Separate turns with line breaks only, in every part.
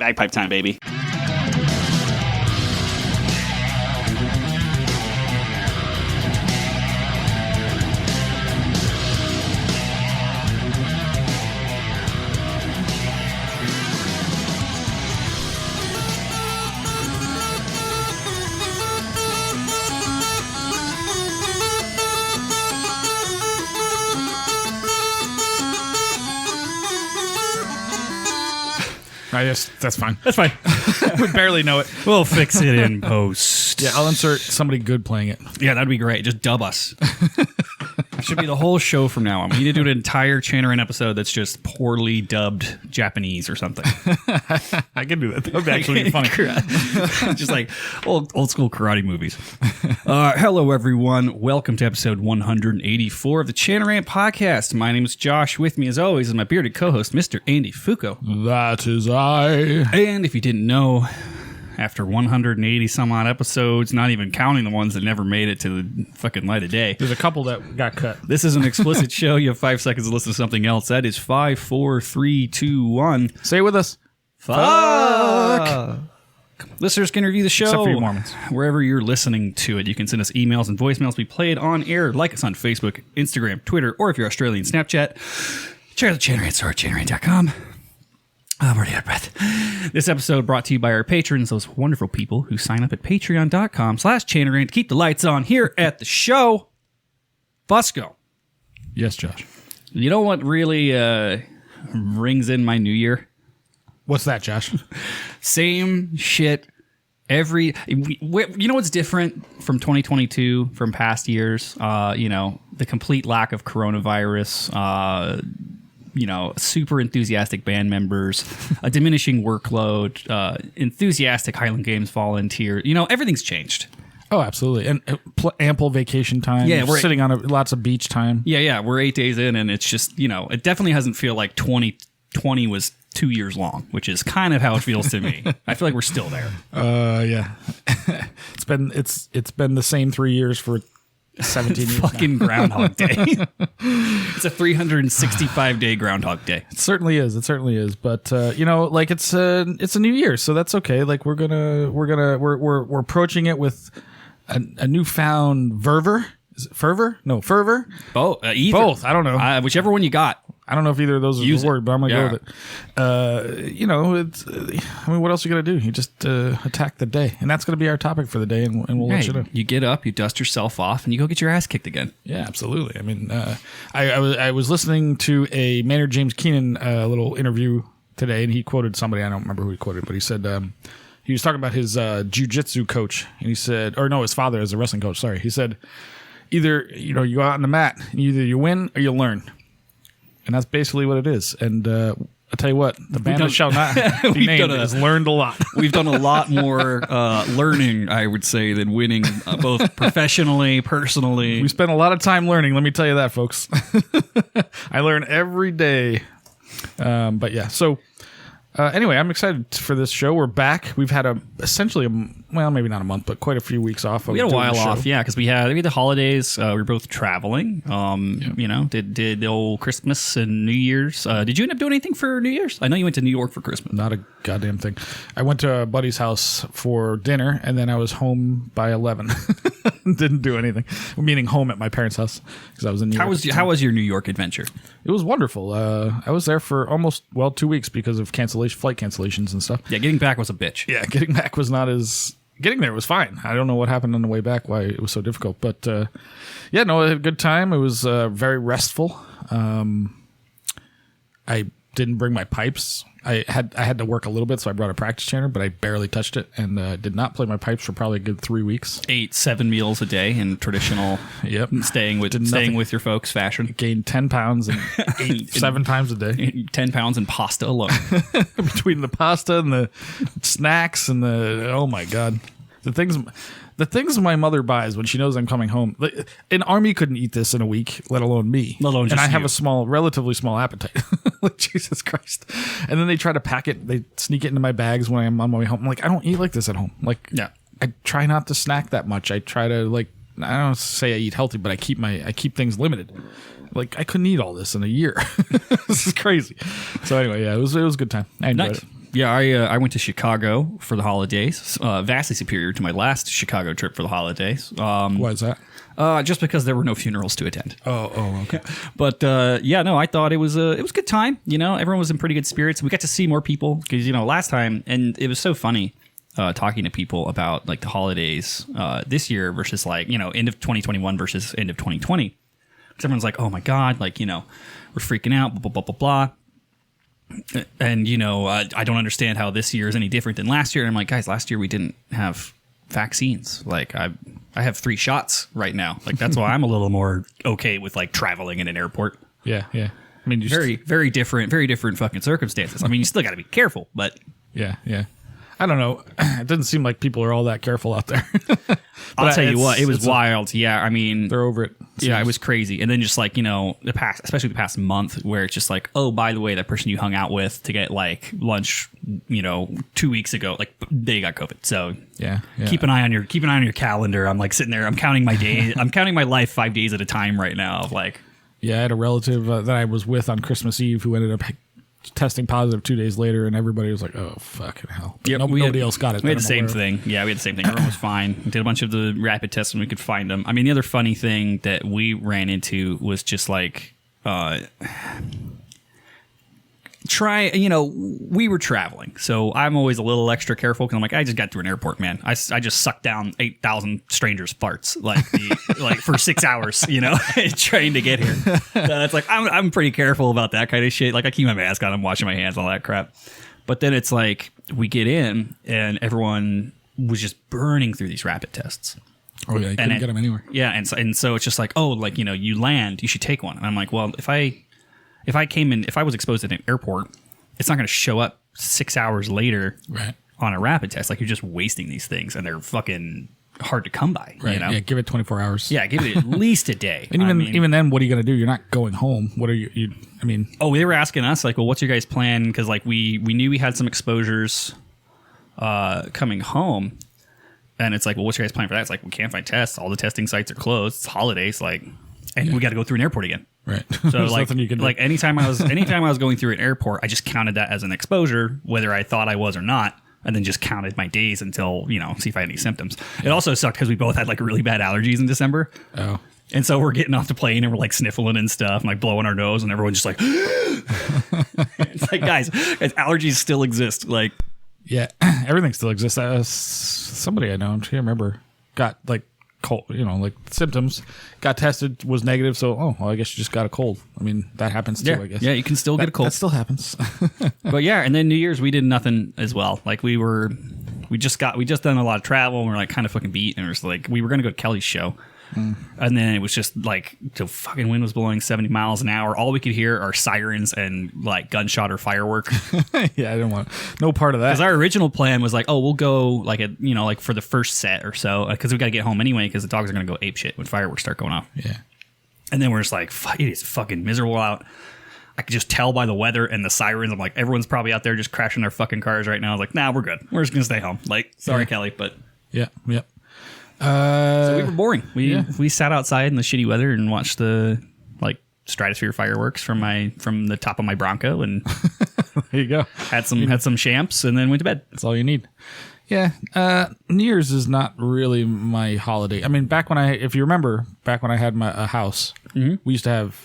Bagpipe time, baby.
That's fine.
That's fine.
We barely know it.
We'll fix it in post.
Yeah, I'll insert somebody good playing it.
Yeah, that'd be great. Just dub us. It should be the whole show from now on. We need to do an entire Channerin episode that's just poorly dubbed Japanese or something.
I can do that. That would actually be funny.
Just like old school karate movies. Hello, everyone. Welcome to episode 184 of the Channerin podcast. My name is Josh. With me, as always, is my bearded co-host, Mr. Andy Fuko.
That is I.
And if you didn't know, after 180 some odd episodes, not even counting the ones that never made it to the fucking light of day.
There's a couple that got cut.
This is an explicit show. You have 5 seconds to listen to something else. That is 5, 4, 3, 2, 1.
Say it with us.
Fuck. Listeners can review the show.
Except for you Mormons.
Wherever you're listening to it. You can send us emails and voicemails. We play it on air. Like us on Facebook, Instagram, Twitter, or if you're Australian, Snapchat. Check out the Channerin store at channerin.com. I'm already out of breath. This episode brought to you by our patrons, those wonderful people who sign up at patreon.com/Channerin to keep the lights on here at the show. Busco.
Yes, Josh.
You know what really rings in my new year?
What's that, Josh?
Same shit you know what's different from 2022, from past years? The complete lack of coronavirus, super enthusiastic band members, a diminishing workload, enthusiastic Highland Games volunteers. Everything's changed.
Oh, absolutely. And ample vacation time.
Yeah, we're
sitting on lots of beach time.
Yeah. We're 8 days in, and it's just, it definitely doesn't feel like 2020 was 2 years long, which is kind of how it feels to me. I feel like we're still there.
Yeah. It's been the same 3 years for 17 years
fucking now. Groundhog Day. It's a 365-day Groundhog Day.
It certainly is. But it's a new year, so that's okay. Like we're approaching it with a newfound fervor. Is it fervor? No, fervor.
Both.
Both. I don't know.
Whichever one you got.
I don't know if either of those is the word, but I'm gonna go with it. What else are you gonna do? You just attack the day, and that's gonna be our topic for the day, and we'll let you know.
You get up, you dust yourself off, and you go get your ass kicked again.
Yeah, absolutely. I mean, I was listening to a Maynard James Keenan little interview today, and he quoted somebody. I don't remember who he quoted, but he said he was talking about his jiu-jitsu coach, and he said, his father as a wrestling coach. Sorry, he said, either you go out on the mat, and either you win or you learn. And that's basically what it is. And I'll tell you what, the band that shall not be named has learned a lot.
We've done a lot more learning, I would say, than winning, both professionally, personally.
We spent a lot of time learning, let me tell you that, folks. I learn every day. But yeah, so anyway, I'm excited for this show. We're back. We've had maybe not a month, but quite a few weeks off.
We had a while off, yeah, because we had the holidays. We were both traveling. Did the old Christmas and New Year's. Did you end up doing anything for New Year's? I know you went to New York for Christmas.
Not a goddamn thing. I went to a buddy's house for dinner, and then I was home by 11. Didn't do anything. Meaning home at my parents' house because I was in New York.
How was your New York adventure?
It was wonderful. I was there for almost 2 weeks because of flight cancellations and stuff.
Yeah, getting back was a bitch.
Yeah, getting back was not as... Getting there was fine. I don't know what happened on the way back, why it was so difficult. But, I had a good time. It was very restful. I didn't bring my pipes. I had to work a little bit, so I brought a practice chanter, but I barely touched it, and did not play my pipes for probably a good 3 weeks.
7 meals a day in traditional staying with your folks fashion.
Gained 10 pounds and ate 7 times a day.
10 pounds in pasta alone.
Between the pasta and the snacks and oh my God. The things my mother buys when she knows I'm coming home. Like, an army couldn't eat this in a week, let alone me.
And I
have a relatively small appetite. Like, Jesus Christ. And then they try to pack it. They sneak it into my bags when I'm on my way home. I'm like, I don't eat like this at home. Like,
yeah.
I try not to snack that much. I try to, like, I don't say I eat healthy, but I keep things limited. Like, I couldn't eat all this in a year. This is crazy. So anyway, yeah, it was a good time. I enjoyed it.
Yeah, I went to Chicago for the holidays. Vastly superior to my last Chicago trip for the holidays.
Why is that?
Just because there were no funerals to attend.
Oh, okay.
But I thought it was a good time. Everyone was in pretty good spirits. We got to see more people because last time, and it was so funny talking to people about like the holidays this year versus like end of 2021 versus end of 2020. Because everyone's like, oh my god, like we're freaking out, blah blah blah blah blah. And I don't understand how this year is any different than last year. And I'm like, guys, last year we didn't have vaccines. Like I have 3 shots right now. Like that's why I'm a little more okay with like traveling in an airport.
Yeah. I mean,
very different fucking circumstances. I mean, you still got to be careful, but
yeah. I don't know. It doesn't seem like people are all that careful out there.
I'll tell you what, it was wild. Yeah, I mean,
they're over it.
Yeah, it was crazy. And then just like, especially the past month where it's just like, oh, by the way, that person you hung out with to get like lunch, 2 weeks ago, like they got COVID. So
yeah.
Keep an eye on your calendar. I'm like sitting there, I'm counting my days. I'm counting my life 5 days at a time right now of like.
Yeah, I had a relative that I was with on Christmas Eve who ended up testing positive 2 days later, and everybody was like, oh, fucking hell.
Yep,
nobody else got it.
We had the same thing. Yeah, we had the same thing. Everyone was fine. We did a bunch of the rapid tests when we could find them. I mean, the other funny thing that we ran into was just like, we were traveling. So I'm always a little extra careful because I'm like, I just got through an airport, man. I just sucked down 8,000 strangers' farts like for 6 hours, trying to get here. So it's like, I'm pretty careful about that kind of shit. Like I keep my mask on, I'm washing my hands, all that crap. But then it's like, we get in and everyone was just burning through these rapid tests.
Oh yeah, you couldn't get them anywhere.
Yeah. And so it's just like, oh, like, you land, you should take one. And I'm like, well, if I was exposed at an airport, it's not going to show up 6 hours later on a rapid test. Like you're just wasting these things, and they're fucking hard to come by.
Right? Yeah, give it 24 hours.
Yeah, give it at least a day.
And even then, what are you going to do? You're not going home. What are you? I mean,
they were asking us like, well, what's your guys' plan? Because like we knew we had some exposures coming home, and it's like, well, what's your guys' plan for that? It's like we can't find tests. All the testing sites are closed. It's holidays, like, and we got to go through an airport again.
Right.
So like anytime I was going through an airport, I just counted that as an exposure, whether I thought I was or not, and then just counted my days until, see if I had any symptoms. It also sucked because we both had like really bad allergies in December.
Oh.
And so we're getting off the plane and we're like sniffling and stuff and like blowing our nose, and everyone's just like, it's like, guys, allergies still exist. Like,
yeah, everything still exists. Somebody I know, I can't remember, got like cold, like symptoms, got tested, was negative. So, I guess you just got a cold. I mean, that happens too, I guess.
Yeah, you can still get a cold.
That still happens.
But yeah, and then New Year's, we did nothing as well. Like we just done a lot of travel, and we're like kind of fucking beat, and we were going to go to Kelly's show. And then it was just like the fucking wind was blowing 70 miles an hour. All we could hear are sirens and like gunshot or firework.
Yeah, I didn't want no part of that.
Because our original plan was like, we'll go like like for the first set or so, because we got to get home anyway because the dogs are going to go ape shit when fireworks start going off.
Yeah.
And then we're just like, it is fucking miserable out. I could just tell by the weather and the sirens. I'm like, everyone's probably out there just crashing their fucking cars right now. I was like, nah, we're good. We're just going to stay home. Like, sorry, Kelly, but.
Yeah.
So we were boring. We sat outside in the shitty weather and watched the like stratosphere fireworks from the top of my Bronco, and
there you go.
Had some champs, and then went to bed.
That's all you need. Yeah. New Year's is not really my holiday. I mean, if you remember, back when I had a house, we used to have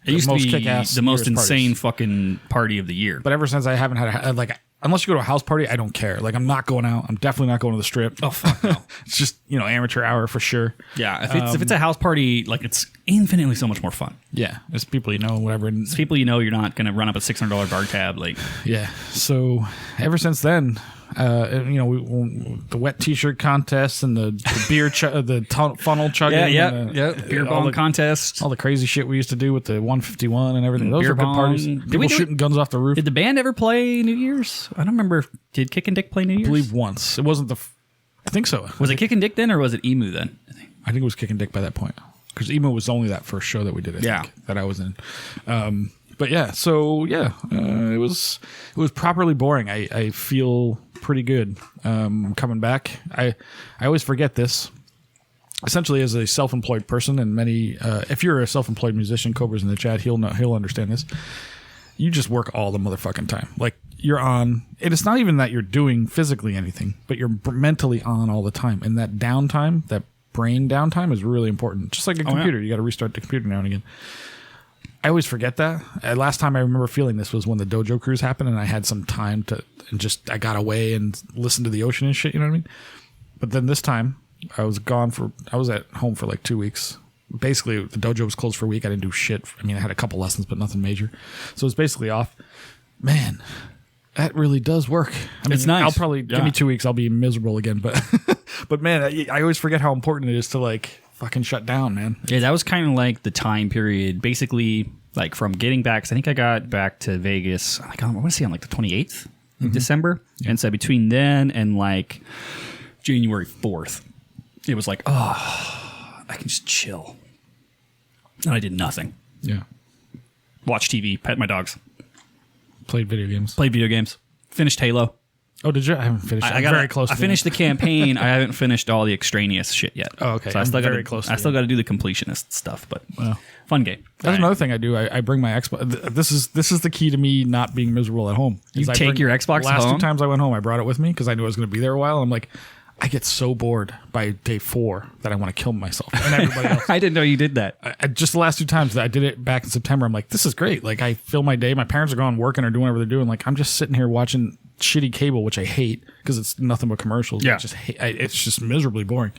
it used to be
kick-ass
the most insane
parties.
Fucking party of the year.
But ever since I haven't had unless you go to a house party, I don't care. Like, I'm not going out. I'm definitely not going to the strip.
Oh, fuck no.
It's just, amateur hour for sure.
Yeah, if it's a house party, like, it's infinitely so much more fun.
Yeah, it's people whatever.
It's people you're not going to run up a $600 bar tab. Like,
yeah. So ever since then, the wet T-shirt contest and the beer, funnel chugging.
Yeah. Beer bong contest.
All the crazy shit we used to do with the 151 and everything. Those are good parties. People shooting guns off the roof.
Did the band ever play New Year's? I don't remember. Did Kick and Dick play New Year's?
I believe once. It wasn't I think so.
Was it Kick and Dick then, or was it Emu then?
I think it was Kick and Dick by that point. Because Emu was only that first show that we did, I think, that I was in. But yeah, so yeah, it was properly boring. I feel pretty good coming back. I always forget this. Essentially, as a self-employed person, and many, if you're a self-employed musician, Cobra's in the chat, he'll understand this. You just work all the motherfucking time. Like, you're on. And it's not even that you're doing physically anything, but you're mentally on all the time. And that downtime, that brain downtime is really important. Just like a computer. You got to restart the computer now and again. I always forget that. Last time I remember feeling this was when the dojo cruise happened and I had some time I got away and listened to the ocean and shit, you know what I mean? But then this time I was at home for like 2 weeks. Basically, the dojo was closed for a week. I didn't do shit. I mean, I had a couple lessons, but nothing major. So it's basically off. Man, that really does work. I mean,
it's nice.
I'll probably give me 2 weeks. I'll be miserable again. But but man, I always forget how important it is to like fucking shut down, man.
Yeah, that was kind of like the time period, basically, like from getting back. Because I think I got back to Vegas. I want to say on like the 28th of December, and so between then and like January 4th, it was like, oh, I can just chill. And I did nothing.
Yeah.
Watch TV, pet my dogs.
Played video games.
Finished Halo.
Oh, did you? I haven't finished. I'm very close.
I finished the campaign. I haven't finished all the extraneous shit yet.
Oh, okay.
So I still
very close.
I still got to do the completionist stuff, but fun game.
That's another thing I do. I bring my Xbox. This is the key to me not being miserable at home.
You take your Xbox
last
home?
2 times I went home, I brought it with me because I knew I was going to be there a while. I'm like, I get so bored by day 4 that I want to kill myself and everybody else.
I didn't know you did that.
Just the last 2 times that I did it back in September, I'm like, this is great. Like, I fill my day. My parents are gone working or doing whatever they're doing. Like, I'm just sitting here watching shitty cable, which I hate because it's nothing but commercials.
Yeah.
It's just miserably boring.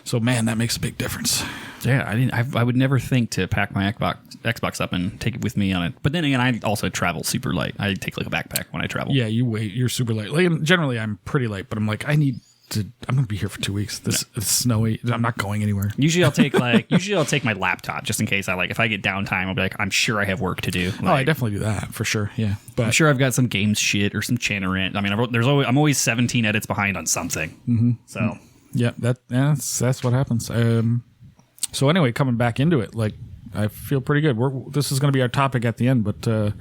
So, man, that makes a big difference.
Yeah, I would never think to pack my Xbox up and take it with me on it. But then again, I also travel super light. I take like a backpack when I travel.
Yeah, you're super light. Like, generally, I'm pretty light, but I'm like, I'm going to be here for 2 weeks. It's snowy. I'm not going anywhere.
Usually I'll take my laptop just in case if I get downtime, I'll be like, I'm sure I have work to do.
I definitely do that for sure. Yeah. But
I'm sure I've got some games shit or some Chanarant. I mean, I'm always 17 edits behind on something.
Mm-hmm.
So
yeah, that's what happens. So anyway, coming back into it, like, I feel pretty good. This is going to be our topic at the end, but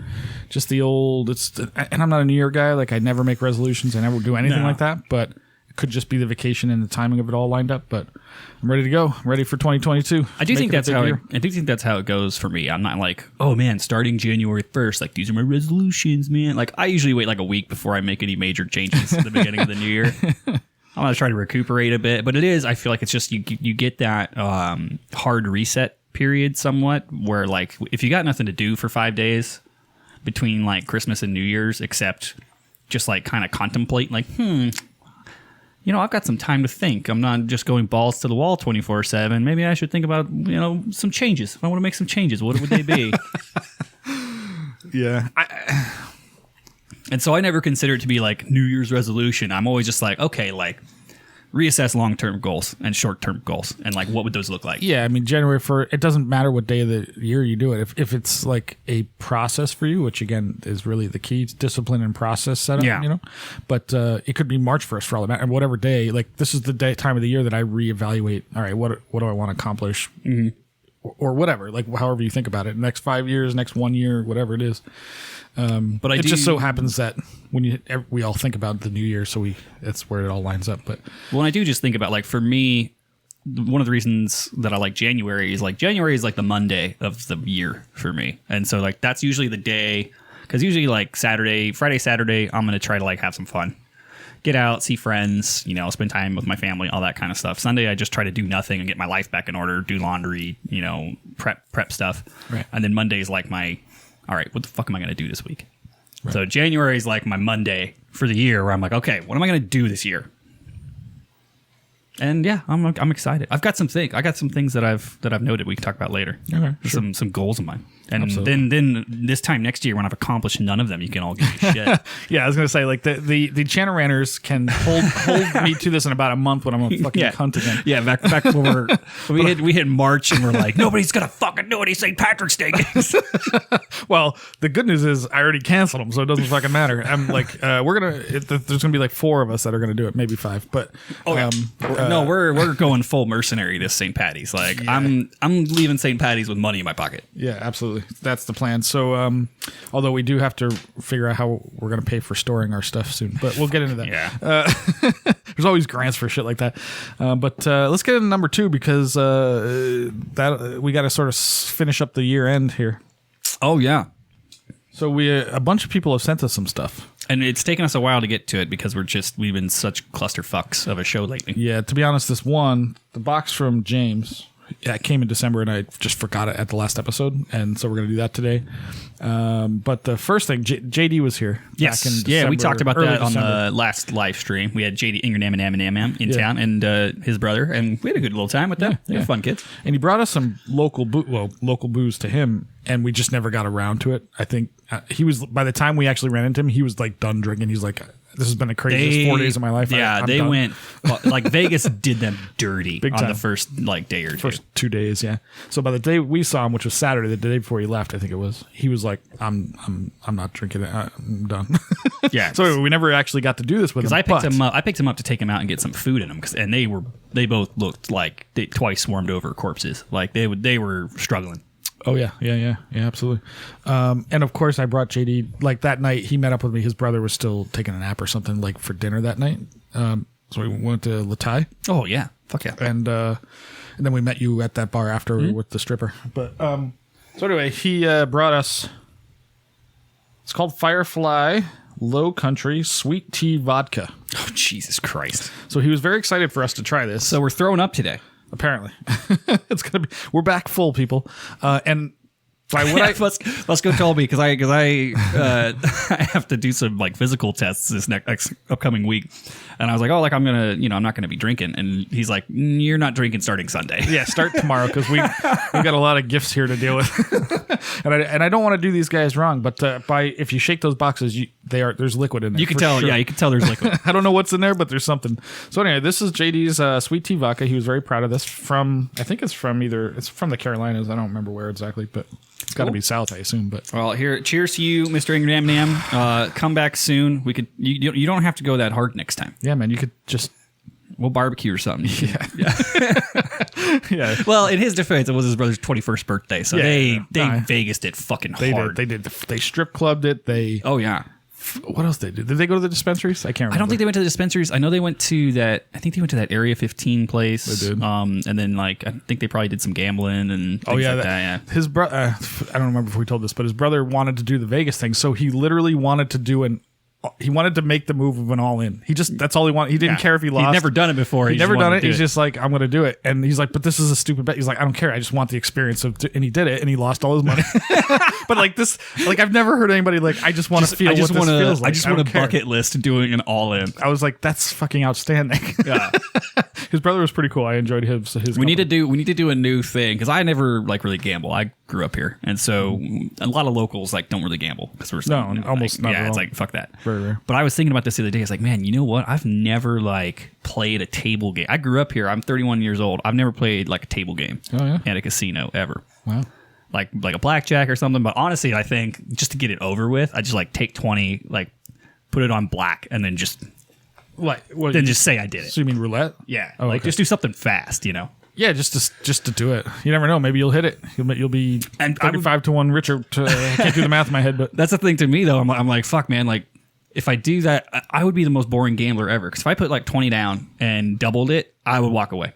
just the old, and I'm not a New Year guy. Like, I never make resolutions. I never do anything like that, but it could just be the vacation and the timing of it all lined up, but I'm ready to go. I'm ready for 2022.
I do think that's how it goes for me. I'm not like, oh man, starting January 1st, like these are my resolutions, man. Like, I usually wait like a week before I make any major changes at the beginning of the new year. I'm going to try to recuperate a bit, but I feel like it's just you get that hard reset period somewhat where, like, if you got nothing to do for 5 days between like Christmas and New Year's, except just like kind of contemplate, like, I've got some time to think. I'm not just going balls to the wall 24/7. Maybe I should think about, some changes. If I want to make some changes, what would they be?
Yeah.
And so I never consider it to be like New Year's resolution. I'm always just like, okay, like reassess long-term goals and short-term goals. And like, what would those look like?
Yeah. I mean, January 1st, it doesn't matter what day of the year you do it. If it's like a process for you, which again is really the key, it's discipline and process setup, but it could be March 1st for all that matter. And whatever day, like this is the time of the year that I reevaluate. All right, what do I want to accomplish? Mm-hmm. Or whatever, like however you think about it, next 5 years, next 1 year, whatever it is. But it just so happens that when we all think about the new year, so that's where it all lines up. But
when I do just think about, like, for me, one of the reasons that I like January is like the Monday of the year for me, and so like that's usually the day, because usually like Friday, Saturday, I'm gonna try to like have some fun. Get out, see friends, spend time with my family, all that kind of stuff. Sunday, I just try to do nothing and get my life back in order, do laundry, prep stuff.
Right.
And then Monday is like all right, what the fuck am I going to do this week? Right. So January is like my Monday for the year where I'm like, okay, what am I going to do this year? And yeah, I'm excited. I got some things that I've noted we can talk about later.
Okay, sure.
Some goals of mine. And then this time next year when I've accomplished none of them, you can all give me shit.
Yeah, I was gonna say, like, the Chanaranters can hold me to this in about a month when I'm a fucking cunt again.
Yeah, back when we hit March and we're like, nobody's gonna fucking do any St. Patrick's Day games.
Well, the good news is I already canceled them, so it doesn't fucking matter. I'm like, there's gonna be like 4 of us that are gonna do it, maybe 5, but
no, we're going full mercenary this St. Patty's. Like, yeah. I'm leaving St. Patty's with money in my pocket.
Yeah, absolutely. That's the plan. So, although we do have to figure out how we're going to pay for storing our stuff soon, but we'll get into that.
Yeah.
There's always grants for shit like that. But let's get into number 2 because we got to sort of finish up the year end here.
Oh yeah.
So a bunch of people have sent us some stuff.
And it's taken us a while to get to it because we've been such clusterfucks of a show lately.
Yeah, to be honest, the box from James, it came in December, and I just forgot it at the last episode, and so we're going to do that today. But the first thing, JD was here.
Yes,
back in December,
we talked about that on
December.
the last live stream. We had JD Ingram in town, and his brother, and we had a good little time with them. They're fun kids.
And he brought us some local booze to him, and we just never got around to it. I think he was, by the time we actually ran into him, he was like done drinking. He's like, this has been the craziest 4 days of my life.
Yeah, they went like Vegas did them dirty on the first day or
first 2 days. Yeah. So by the day we saw him, which was Saturday, the day before he left, I think it was, he was like, I'm not drinking it. I'm done.
Yeah.
So anyway, we never actually got to do this with him.
I picked him up to take him out and get some food in them, and they both looked like they twice swarmed over corpses. Like they were struggling.
Oh yeah, absolutely. And of course, I brought JD. Like that night, he met up with me. His brother was still taking a nap or something, like for dinner that night. So we went to Latai.
Oh yeah, fuck yeah.
And then we met you at that bar after with the stripper. But so anyway, he brought us. It's called Firefly Low Country Sweet Tea Vodka.
Oh Jesus Christ!
So he was very excited for us to try this.
So we're throwing up today.
Apparently, it's gonna be. We're back full, people, and by what
let's go tell me because I have to do some like physical tests this next upcoming week, and I was like, oh, like I'm not gonna be drinking, and he's like, you're not drinking starting Sunday.
Yeah, start tomorrow because we've got a lot of gifts here to deal with, and I don't want to do these guys wrong, but if you shake those boxes, there's liquid in there.
You can tell,
sure.
Yeah, you can tell there's liquid.
I don't know what's in there, but there's something. So anyway, this is JD's sweet tea vodka. He was very proud of this. I think it's from the Carolinas. I don't remember where exactly, but it's got to be south, I assume. But
well, here, cheers to you, Mr. Ingram Nam. Come back soon. We could. You don't have to go that hard next time.
Yeah, man, you could just.
We'll barbecue or something.
Yeah. Yeah.
Well, in his defense, it was his brother's 21st birthday, so they Vegased it fucking hard.
They did. They strip clubbed it.
Oh yeah.
What else they did? Did they go to the dispensaries? I can't remember.
I don't think they went to the dispensaries. I know they went to that. I think they went to that Area 15 place.
They did.
And then like I think they probably did some gambling and things like that. Yeah.
His brother. I don't remember if we told this, but his brother wanted to do the Vegas thing, so he literally wanted to do he wanted to make the move of an all-in. That's all he wanted. He didn't care if he lost.
He'd never done it before.
He'd never done it. He's just like, I'm going to do it. And he's like, but this is a stupid bet. He's like, I don't care. I just want the experience of. And he did it, and he lost all his money. But like this, like I've never heard anybody like, I just want to feel what this feels like.
I just want a bucket list doing an all-in.
I was like, that's fucking outstanding. Yeah. His brother was pretty cool. I enjoyed his. We
need to do a new thing because I never like really gamble. I grew up here, and so a lot of locals like don't really gamble because we're
almost not.
Yeah,
at
it's
all.
like fuck that.
Very rare.
But I was thinking about this the other day. It's like, man, you know what? I've never like played a table game. I grew up here. I'm 31 years old. I've never played like a table game at a casino ever.
Wow.
Like a blackjack or something. But honestly, I think just to get it over with, I just like take 20, like put it on black, and then just just say I did it.
So you mean roulette?
Yeah. Just do something fast, you know.
Yeah, just to do it. You never know. Maybe you'll hit it. You'll be 35 to 1 richer. I can't do the math in my head, but
that's the thing to me though. I'm like, fuck, man. Like, if I do that, I would be the most boring gambler ever. Because if I put like 20 down and doubled it, I would walk away.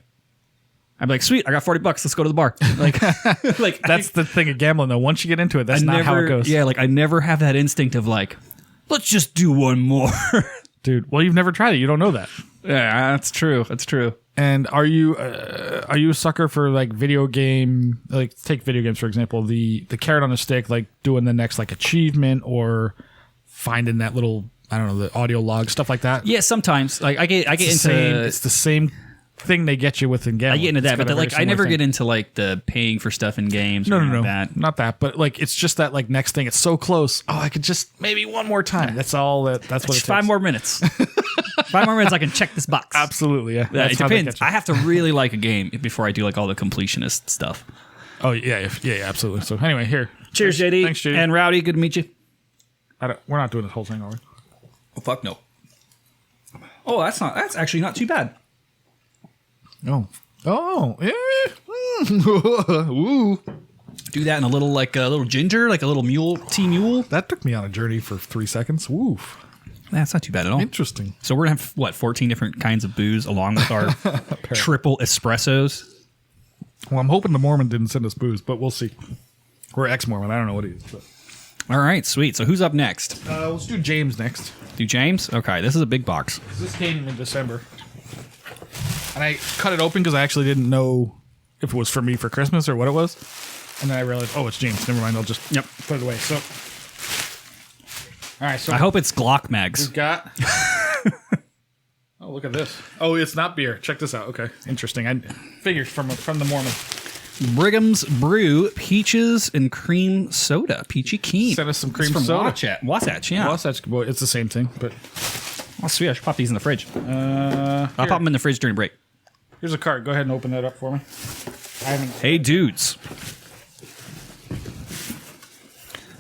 I'd be like, sweet, I got $40. Let's go to the bar. Like
that's the thing of gambling though. Once you get into it, that's not how it goes.
Yeah, like I never have that instinct of like, let's just do one more.
Dude, well, you've never tried it. You don't know that.
Yeah, that's true. That's true.
And are you a sucker for like video game? Like take video games for example. The carrot on a stick, like doing the next like achievement or finding that little the audio log stuff like that.
Yeah, sometimes like I get into
it's the same thing they get you with in gambling.
I get into that, but like I never get into like the paying for stuff in games.
No,
not
that. But like it's just that like next thing. It's so close. Oh, I could just maybe one more time. That's all. That's what it takes.
5 more minutes. 5 more minutes, I can check this box.
Absolutely, yeah.
It depends. I have to really like a game before I do like all the completionist stuff.
Oh yeah, absolutely. So anyway, here.
Cheers, JD.
Thanks, JD.
And Rowdy, good to meet you.
We're not doing this whole thing, are we?
Oh fuck no. Oh, that's actually not too bad.
Oh, yeah. Ooh.
Do that in a little ginger, like a little tea mule.
That took me on a journey for 3 seconds. Woof.
That's not too bad at all.
Interesting.
So we're going to have, 14 different kinds of booze along with our triple espressos?
Well, I'm hoping the Mormon didn't send us booze, but we'll see. We're ex-Mormon. I don't know what he is. But.
All right, sweet. So who's up next?
Let's do James next.
Do James? Okay, this is a big box.
This came in December. And I cut it open because I actually didn't know if it was for me for Christmas or what it was. And then I realized, it's James. Never mind. I'll just put it away. So, all right. So
I hope it's Glock mags.
we've got. Oh, look at this. Oh, it's not beer. Check this out. Okay, interesting. I figured from the Mormon.
Brigham's Brew Peaches and Cream Soda. Peachy Keen.
Send us some cream
It's from
soda.
Wasatch, yeah.
Wasatch, boy, it's the same thing, but
Oh, sweet. I should pop these in the fridge. I'll
here.
pop them in the fridge during break.
Here's a card. Go ahead and open that up for me.
Hey, dudes.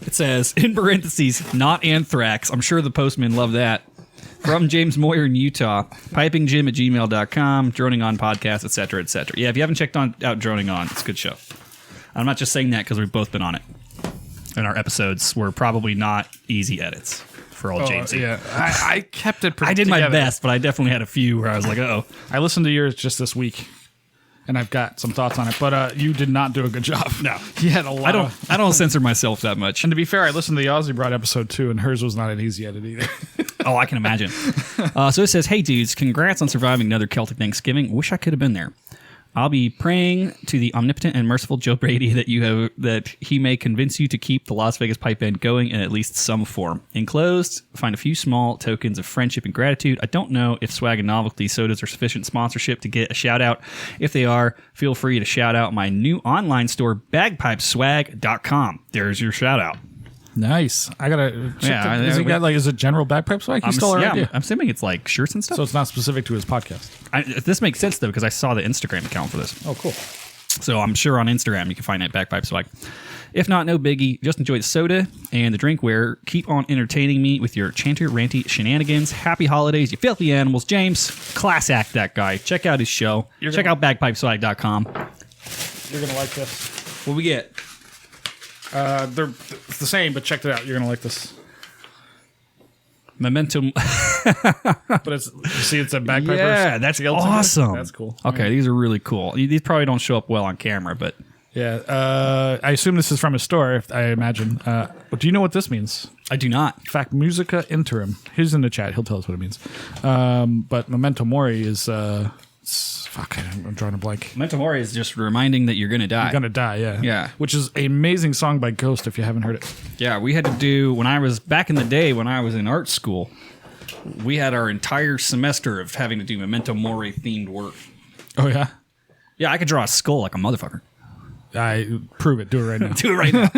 It says, in parentheses, not anthrax. I'm sure the postman loved that. From James Moyer in Utah. Pipingjim@gmail.com. Droning On podcast, etc., etc. Yeah, if you haven't checked out Droning On, it's a good show. I'm not just saying that because we've both been on it. And our episodes were probably not easy edits for old Jamesy.
Yeah, I kept it pretty
I did my
together.
best, but I definitely had a few where I was like, uh-oh.
I listened to yours just this week, and I've got some thoughts on it, but you did not do a good job.
No.
You had a lot
I don't censor myself that much.
And to be fair, I listened to the Aussie Broad episode too, and hers was not an easy edit either.
Oh, I can imagine. So it says, hey, dudes, congrats on surviving another Celtic Thanksgiving. Wish I could have been there. I'll be praying to the omnipotent and merciful Joe Brady that he may convince you to keep the Las Vegas pipe band going in at least some form. Enclosed, find a few small tokens of friendship and gratitude. I don't know if swag and novelty sodas are sufficient sponsorship to get a shout out. If they are, feel free to shout out my new online store, bagpipeswag.com. There's your shout out.
Nice. I gotta check.
Yeah,
Is it general bagpipe swag? He stole our idea.
I'm assuming it's like shirts and stuff.
So it's not specific to his podcast.
This makes sense though because I saw the Instagram account for this.
Oh, cool.
So I'm sure on Instagram you can find it at Bagpipe Swag. If not, no biggie. Just enjoy the soda and the drinkware. Keep on entertaining me with your chanter ranty shenanigans. Happy holidays, you filthy animals. James, class act that guy. Check out his show. Check out bagpipeswag.com.
You're gonna like this.
What we get?
They're the same, but check it out. You're gonna like this.
Momentum.
But it's a bagpiper.
Yeah, that's awesome.
That's cool.
Okay, these are really cool. These probably don't show up well on camera, but
Yeah. I assume this is from a store. I imagine. But do you know what this means?
I do not.
In fact, Musica Interim. He's in the chat. He'll tell us what it means. But Memento Mori is. I'm drawing a blank.
Memento Mori is just reminding that you're going to die.
You're gonna die, yeah.
Yeah.
Which is an amazing song by Ghost if you haven't heard it.
Yeah, we had to do, when I was back in the day when I was in art school, we had our entire semester of having to do Memento Mori themed work.
Oh, yeah?
Yeah, I could draw a skull like a motherfucker.
Prove it. Do it right now.
Do it right now.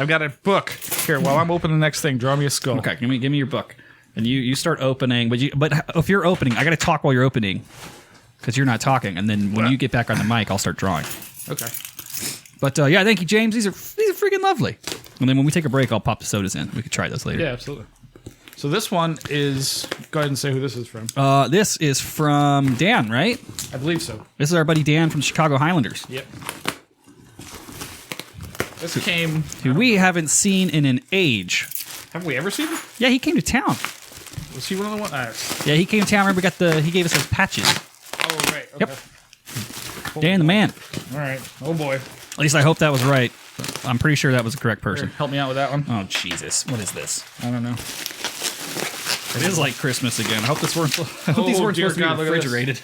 I've got a book. Here, while I'm opening the next thing, draw me a skull.
Okay, give me your book. And you start opening, but if you're opening, I got to talk while you're opening because you're not talking. And then when you get back on the mic, I'll start drawing.
Okay.
But yeah, thank you, James. These are freaking lovely. And then when we take a break, I'll pop the sodas in. We could try those later.
Yeah, absolutely. So this one is, go ahead and say who this is from.
This is from Dan, right?
I believe so.
This is our buddy Dan from the Chicago Highlanders.
Yep. This came...
Who we haven't seen in an age.
Have we ever seen him?
Yeah, he came to town.
Was he one of the ones?
Yeah, he came to town. Remember, he gave us those patches.
Oh, right. Okay.
Yep. Dan the man.
All right. Oh, boy.
At least I hope that was right. I'm pretty sure that was the correct person.
Here, help me out with that one.
Oh, Jesus. What is this?
I don't know.
It is like Christmas again. I hope these weren't supposed to be refrigerated.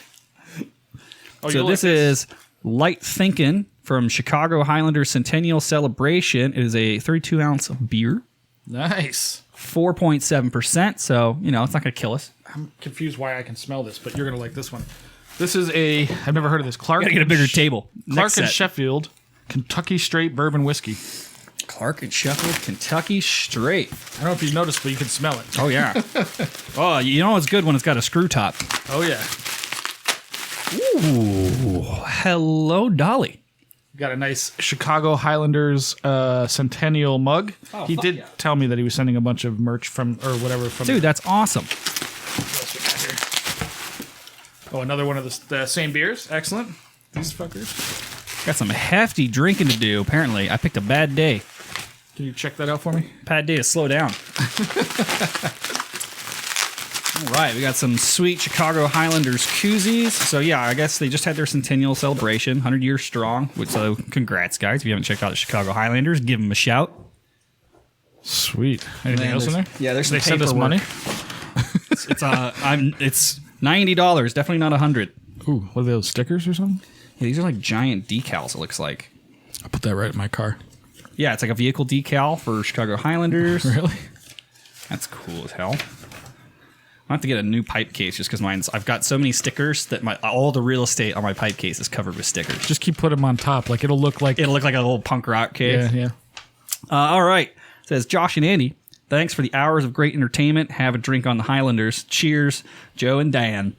Oh,
So this is Light Thinkin' from Chicago Highlanders Centennial Celebration. It is a 32-ounce beer.
Nice.
4.7%. So, it's not going to kill us.
I'm confused why I can smell this, but you're going to like this one. This is I've never heard of this. Clark.
Gotta get a bigger table.
Clark and Sheffield Kentucky Straight Bourbon Whiskey.
Clark and Sheffield Kentucky Straight.
I don't know if you've noticed, but you can smell it.
Oh, yeah. Oh, it's good when it's got a screw top.
Oh, yeah.
Ooh. Hello, Dolly.
Got a nice Chicago Highlanders Centennial mug.
Oh,
he did tell me that he was sending a bunch of merch from.
Dude, that's awesome.
Oh, another one of the same beers. Excellent. These fuckers.
Got some hefty drinking to do, apparently. I picked a bad day.
Can you check that out for me?
Bad day to slow down. All right, we got some sweet Chicago Highlanders koozies. So, yeah, I guess they just had their centennial celebration, 100 years strong. So, congrats, guys. If you haven't checked out the Chicago Highlanders, give them a shout.
Sweet. Anything
Man,
else in there?
Yeah, there's some
They send us
paperwork.
money.
It's $90, definitely not $100.
Ooh, what are those, stickers or something?
Yeah, these are like giant decals. It looks like.
I'll put that right in my car.
Yeah, it's like a vehicle decal for Chicago Highlanders.
Really?
That's cool as hell. I have to get a new pipe case just because I've got so many stickers that all the real estate on my pipe case is covered with stickers.
Just keep putting them on top. Like it'll look like
a little punk rock case.
Yeah.
All right. It says Josh and Andy. Thanks for the hours of great entertainment. Have a drink on the Highlanders. Cheers, Joe and Dan.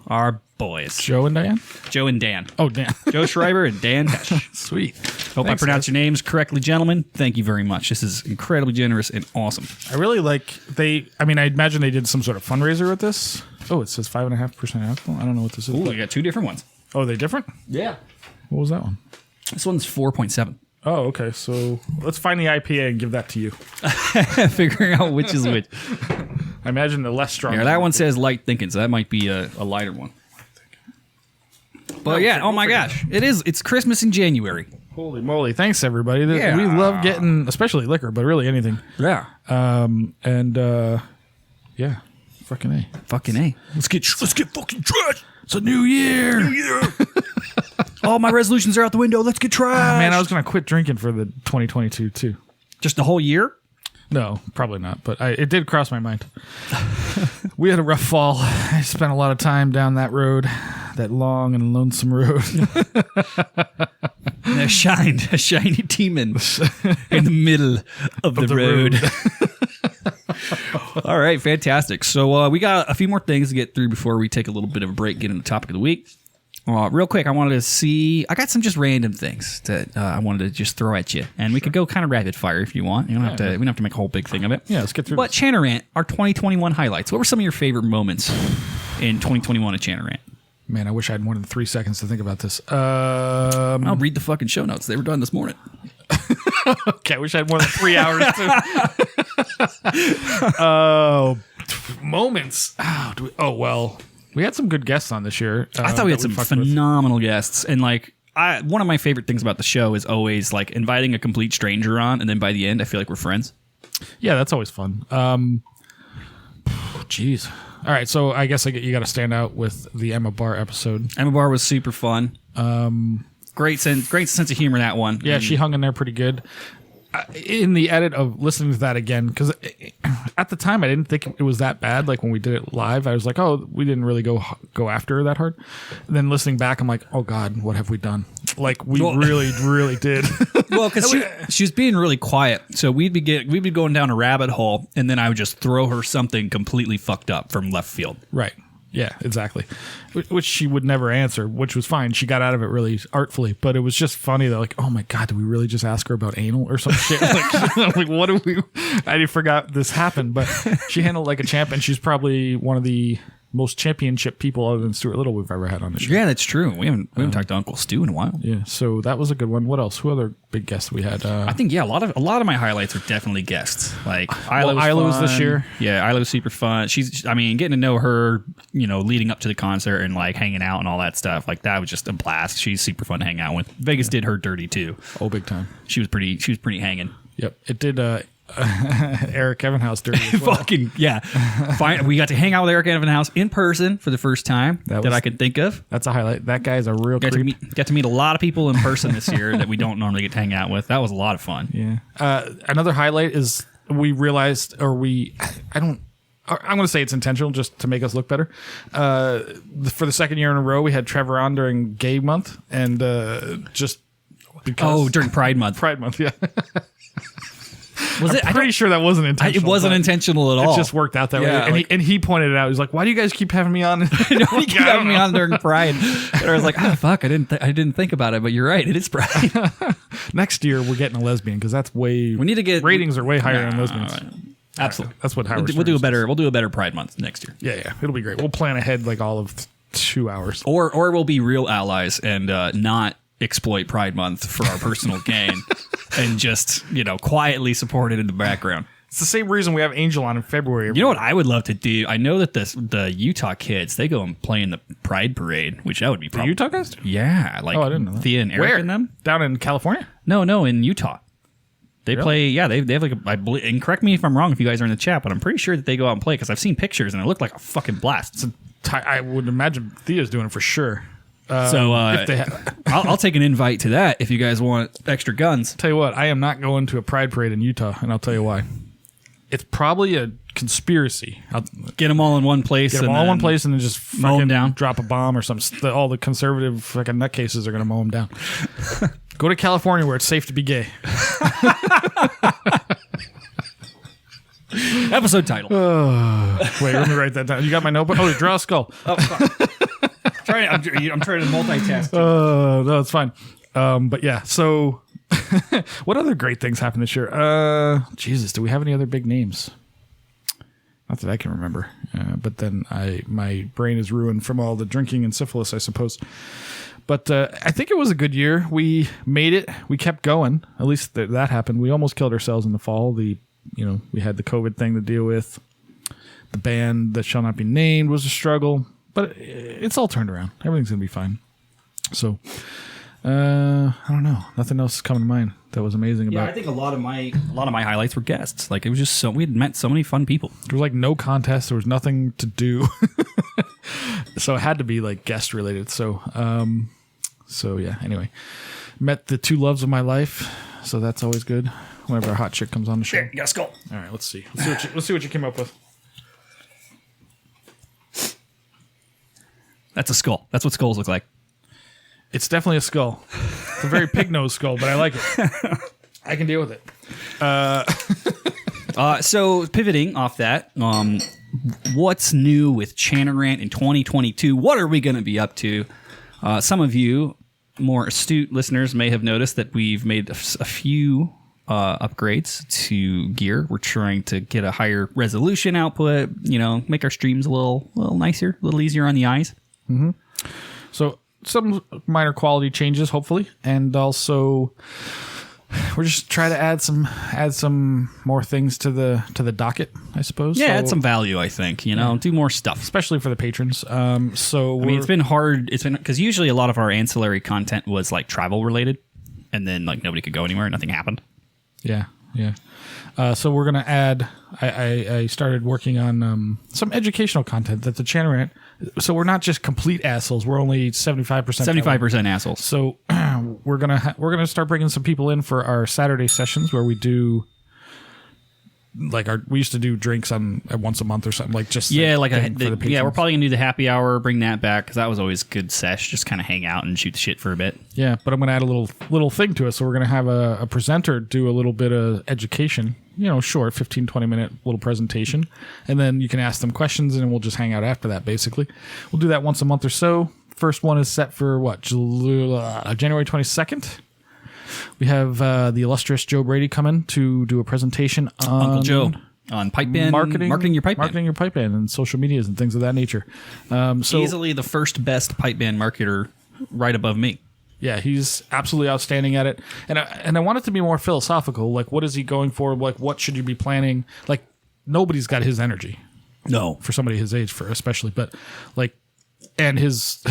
Our boys.
Joe and Diane?
Joe and Dan.
Oh, Dan.
Joe Schreiber and Dan Tesh.
Sweet.
Hope I pronounced your names correctly, gentlemen. Thank you very much. This is incredibly generous and awesome.
I really like I imagine they did some sort of fundraiser with this. Oh, it says 5.5% alcohol. I don't know what this is.
Ooh, we got two different ones.
Oh, are they different?
Yeah.
What was that one?
This one's 4.7.
Oh, okay. So let's find the IPA and give that to you.
Figuring out which is which.
I imagine the less strong.
Yeah, that one says light thinking, so that might be a lighter one. But oh my gosh, it's Christmas in January.
Holy moly. Thanks, everybody.
Yeah.
We love getting, especially liquor, but really anything.
Yeah.
Yeah. Fucking A.
Fucking A.
Let's get fucking trash. It's a new year.
All my resolutions are out the window. Let's get trash.
Man, I was going to quit drinking for the 2022 too.
Just the whole year?
No, probably not. But it did cross my mind. We had a rough fall. I spent a lot of time down that road, that long and lonesome road.
And a shiny demon in the middle of the road. All right, fantastic. So we got a few more things to get through before we take a little bit of a break, get into the topic of the week. Real quick, I wanted to see. I got some just random things that I wanted to just throw at you, and we could go kind of rapid fire if you want. You don't have to. We don't have to make a whole big thing of it.
Yeah, let's get through.
But Chanarant, our 2021 highlights. What were some of your favorite moments in 2021 at Chanarant?
Man, I wish I had more than 3 seconds to think about this.
I'll read the fucking show notes. They were done this morning.
Okay, I wish I had more than 3 hours to. Moments. Well, we had some good guests on this year.
I thought we had
that
some
fucked with.
phenomenal guests, and one of my favorite things about the show is always like inviting a complete stranger on, and then by the end, I feel like we're friends.
Yeah, that's always fun. Jeez. All right, so I guess you got to stand out with the Emma Barr episode.
Emma Barr was super fun. Great sense of humor in that one.
Yeah, she hung in there pretty good. In the edit of listening to that again, because at the time I didn't think it was that bad. Like when we did it live, I was like, "Oh, we didn't really go after her that hard." And then listening back, I'm like, "Oh God, what have we done?" Like we really did.
Well, because she was being really quiet, so we'd be going down a rabbit hole, and then I would just throw her something completely fucked up from left field.
Right. Yeah, exactly. Which she would never answer, which was fine. She got out of it really artfully, but it was just funny that like, oh my God, did we really just ask her about anal or some shit? Like what do we? I forgot this happened, but she handled like a champ, and she's probably one of the most championship people other than Stuart Little we've ever had on the show.
Yeah, that's true. We haven't talked to Uncle Stu in a while.
Yeah, so that was a good one. What else? Who other big guests we had?
I think a lot of my highlights are definitely guests. Like
Isla was this year.
Yeah, Isla was super fun. Getting to know her, leading up to the concert and like hanging out and all that stuff. Like that was just a blast. She's super fun to hang out with. Vegas did her dirty too.
Oh, big time.
She was pretty hanging.
Yep, it did. Eric Evenhouse dirty as well.
Fucking yeah. Fine. We got to hang out with Eric Evenhouse in person for the first time that I could think of.
That's a highlight. That guy's a real creep.
Got to meet a lot of people in person this year that we don't normally get to hang out with. That was a lot of fun.
Yeah. Another highlight is we realized, I'm going to say it's intentional just to make us look better. For the second year in a row, we had Trevor on during Gay Month, and just because.
Oh, during Pride Month.
Pride Month, yeah.
I'm
pretty sure that wasn't intentional.
It wasn't intentional at all.
It just worked out that way. And he pointed it out. He's like, "Why do you guys keep having me on?"
You keep having me on during Pride. And I was like, "Oh fuck, I didn't think about it." But you're right, it is Pride.
Next year we're getting a lesbian because that's way.
We need to get
ratings are way higher than lesbians.
Absolutely,
that's what Howard.
We'll do a better Pride Month next year.
Yeah, it'll be great. We'll plan ahead like all of 2 hours,
or we'll be real allies and not exploit Pride Month for our personal gain. And just, quietly support it in the background.
It's the same reason we have Angel on in February.
You know what I would love to do? I know that the Utah kids, they go and play in the Pride Parade, which that would be
the Utah guys?
Yeah. Like
I didn't know that.
Thea and Eric
Where?
and them.
Down in California?
No, in Utah. They play, yeah, they have like, and correct me if I'm wrong if you guys are in the chat, but I'm pretty sure that they go out and play because I've seen pictures and it looked like a fucking blast.
I would imagine Thea's doing it for sure.
I'll take an invite to that if you guys want extra guns.
Tell you what, I am not going to a pride parade in Utah, and I'll tell you why. It's probably a conspiracy.
Get them all in one place.
Get them all in one place and then just
mow them down.
Drop a bomb or something. All the conservative fucking nutcases are going to mow them down. Go to California where it's safe to be gay.
Episode title.
Wait, let me write that down. You got my notebook? Oh, draw a skull.
Oh, fuck. I'm trying to multitask.
No, it's fine. But yeah, so what other great things happened this year? Jesus, do we have any other big names? Not that I can remember. But then my brain is ruined from all the drinking and syphilis, I suppose. But I think it was a good year. We made it. We kept going. At least that happened. We almost killed ourselves in the fall. We had the COVID thing to deal with. The band that shall not be named was a struggle, but it's all turned around. Everything's gonna be fine. So I don't know. Nothing else is coming to mind that was amazing about.
Yeah, I think a lot of my highlights were guests. Like it was just we had met so many fun people.
There was like no contest. There was nothing to do, so it had to be like guest related. So yeah. Anyway, met the two loves of my life. So that's always good. Whenever a hot chick comes on the show.
There, you got a skull.
All right, let's see. Let's see what you came up with.
That's a skull. That's what skulls look like.
It's definitely a skull. It's a very pig-nosed skull, but I like it. I can deal with it.
So pivoting off that, what's new with Chanarant in 2022? What are we going to be up to? Some of you more astute listeners may have noticed that we've made a few upgrades to gear. We're trying to get a higher resolution output, make our streams a little nicer, a little easier on the eyes.
Mm-hmm. So some minor quality changes, hopefully, and also we're just trying to add some more things to the docket, I suppose.
Yeah, add some value, I think. Do more stuff,
especially for the patrons.
It's been hard. It's been because usually a lot of our ancillary content was like travel related, and then like nobody could go anywhere, nothing happened.
Yeah. So we're gonna add. I started working on some educational content that the Chanarant. So we're not just complete assholes. We're only 75%.
75% assholes.
So we're gonna start bringing some people in for our Saturday sessions where we do. We used to do drinks on once a month or something we're probably gonna do the happy hour, bring that back because that was always good sesh, just kind of hang out and shoot the shit for a bit. Yeah, but I'm gonna add a little thing to it, so we're gonna have a presenter do a little bit of education, short 15-20 minute little presentation, and then you can ask them questions and we'll just hang out after that. Basically, we'll do that once a month or so. First one is set for January 22nd. We have the illustrious Joe Brady coming to do a presentation on
Uncle Joe on pipe band marketing your pipe
band and social medias and things of that nature. So
easily the first best pipe band marketer, right above me.
Yeah, he's absolutely outstanding at it. And I want it to be more philosophical. Like, what is he going for? Like, what should you be planning? Like, nobody's got his energy.
No,
for somebody his age, especially. But like, and his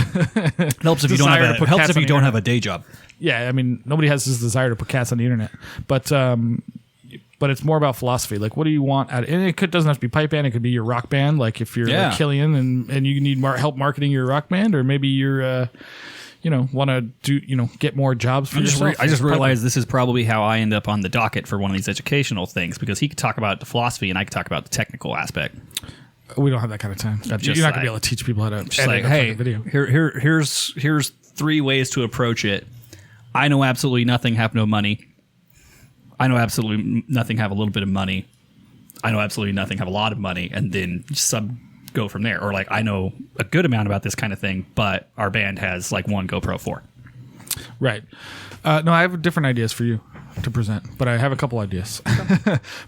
helps if you don't have a day job.
Yeah, I mean, nobody has this desire to put cats on the internet, but it's more about philosophy. Like, what do you want? And doesn't have to be pipe band. It could be your rock band. Like, if you're like Killian and you need help marketing your rock band, or maybe you're, want to do, get more jobs for yourself.
I just realized this is probably how I end up on the docket for one of these educational things, because he could talk about the philosophy and I could talk about the technical aspect.
We don't have that kind of time. You're not gonna be able to teach people how to edit a video.
Here's 3 ways to approach it. I know absolutely nothing, have no money. I know absolutely nothing, have a little bit of money. I know absolutely nothing, have a lot of money, and then go from there. Or like, I know a good amount about this kind of thing, but our band has like one GoPro 4.
Right. No, I have different ideas for you to present, but I have a couple ideas.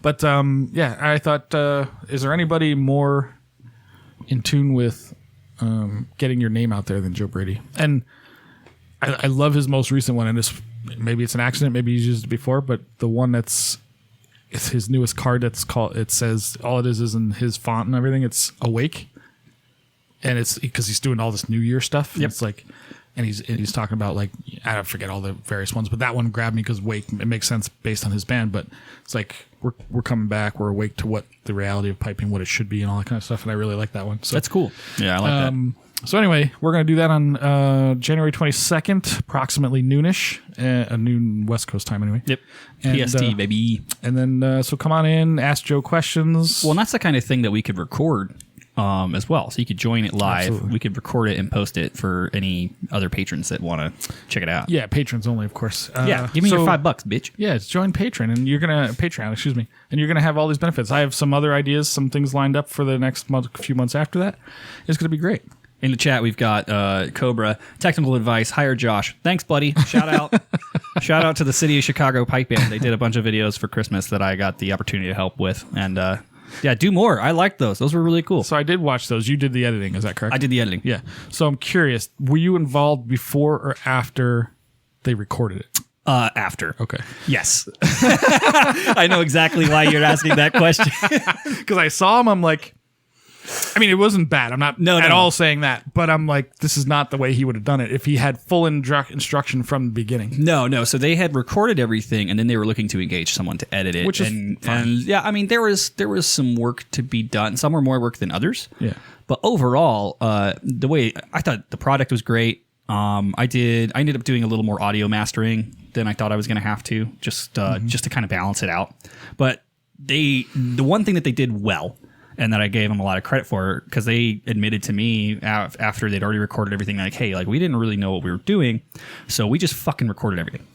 But I thought, is there anybody more in tune with getting your name out there than Joe Brady? And I love his most recent one, and maybe it's an accident, maybe he's used it before, but the one it's his newest card that's called, it says, all it is in his font and everything, it's Awake. And it's because he's doing all this New Year stuff. Yep. It's like, and he's talking about like I don't forget all the various ones, but that one grabbed me because Wake, it makes sense based on his band, but it's like we're coming back, we're awake to what the reality of piping, what it should be, and all that kind of stuff, and I really like that one. So
that's cool. Yeah, I like that.
So anyway, we're going to do that on January 22nd, approximately noonish, noon West Coast time anyway.
Yep. And, PST, baby.
And then, so come on in, ask Joe questions.
Well, and that's the kind of thing that we could record as well. So you could join it live. Absolutely. We could record it and post it for any other patrons that want to check it out.
Yeah, patrons only, of course.
Yeah, give me your $5, bitch.
Yeah, join Patreon, and you're going to, Patreon, excuse me, and you're going to have all these benefits. I have some other ideas, some things lined up for the next few months after that. It's going to be great.
In the chat, we've got Cobra, technical advice, hire Josh. Thanks, buddy. Shout out. Shout out to the City of Chicago Pipe Band. They did a bunch of videos for Christmas that I got the opportunity to help with. And yeah, do more. I liked those. Those were really cool.
So I did watch those. You did the editing. Is that correct?
I did the editing.
Yeah. So I'm curious, were you involved before or after they recorded it?
After.
Okay.
Yes. I know exactly why you're asking that question.
Because I saw them, I'm like, I mean, it wasn't bad. I'm not at all saying that, but I'm like, this is not the way he would have done it if he had full instruction from the beginning.
No. So they had recorded everything, and then they were looking to engage someone to edit it,
which is fine.
And yeah, I mean, there was some work to be done. Some were more work than others.
Yeah.
But overall, the way I thought the product was great. I ended up doing a little more audio mastering than I thought I was going to have to, just to kind of balance it out. But the one thing that they did well, and that I gave them a lot of credit for, because they admitted to me after they'd already recorded everything, like, hey, like we didn't really know what we were doing, so we just fucking recorded everything.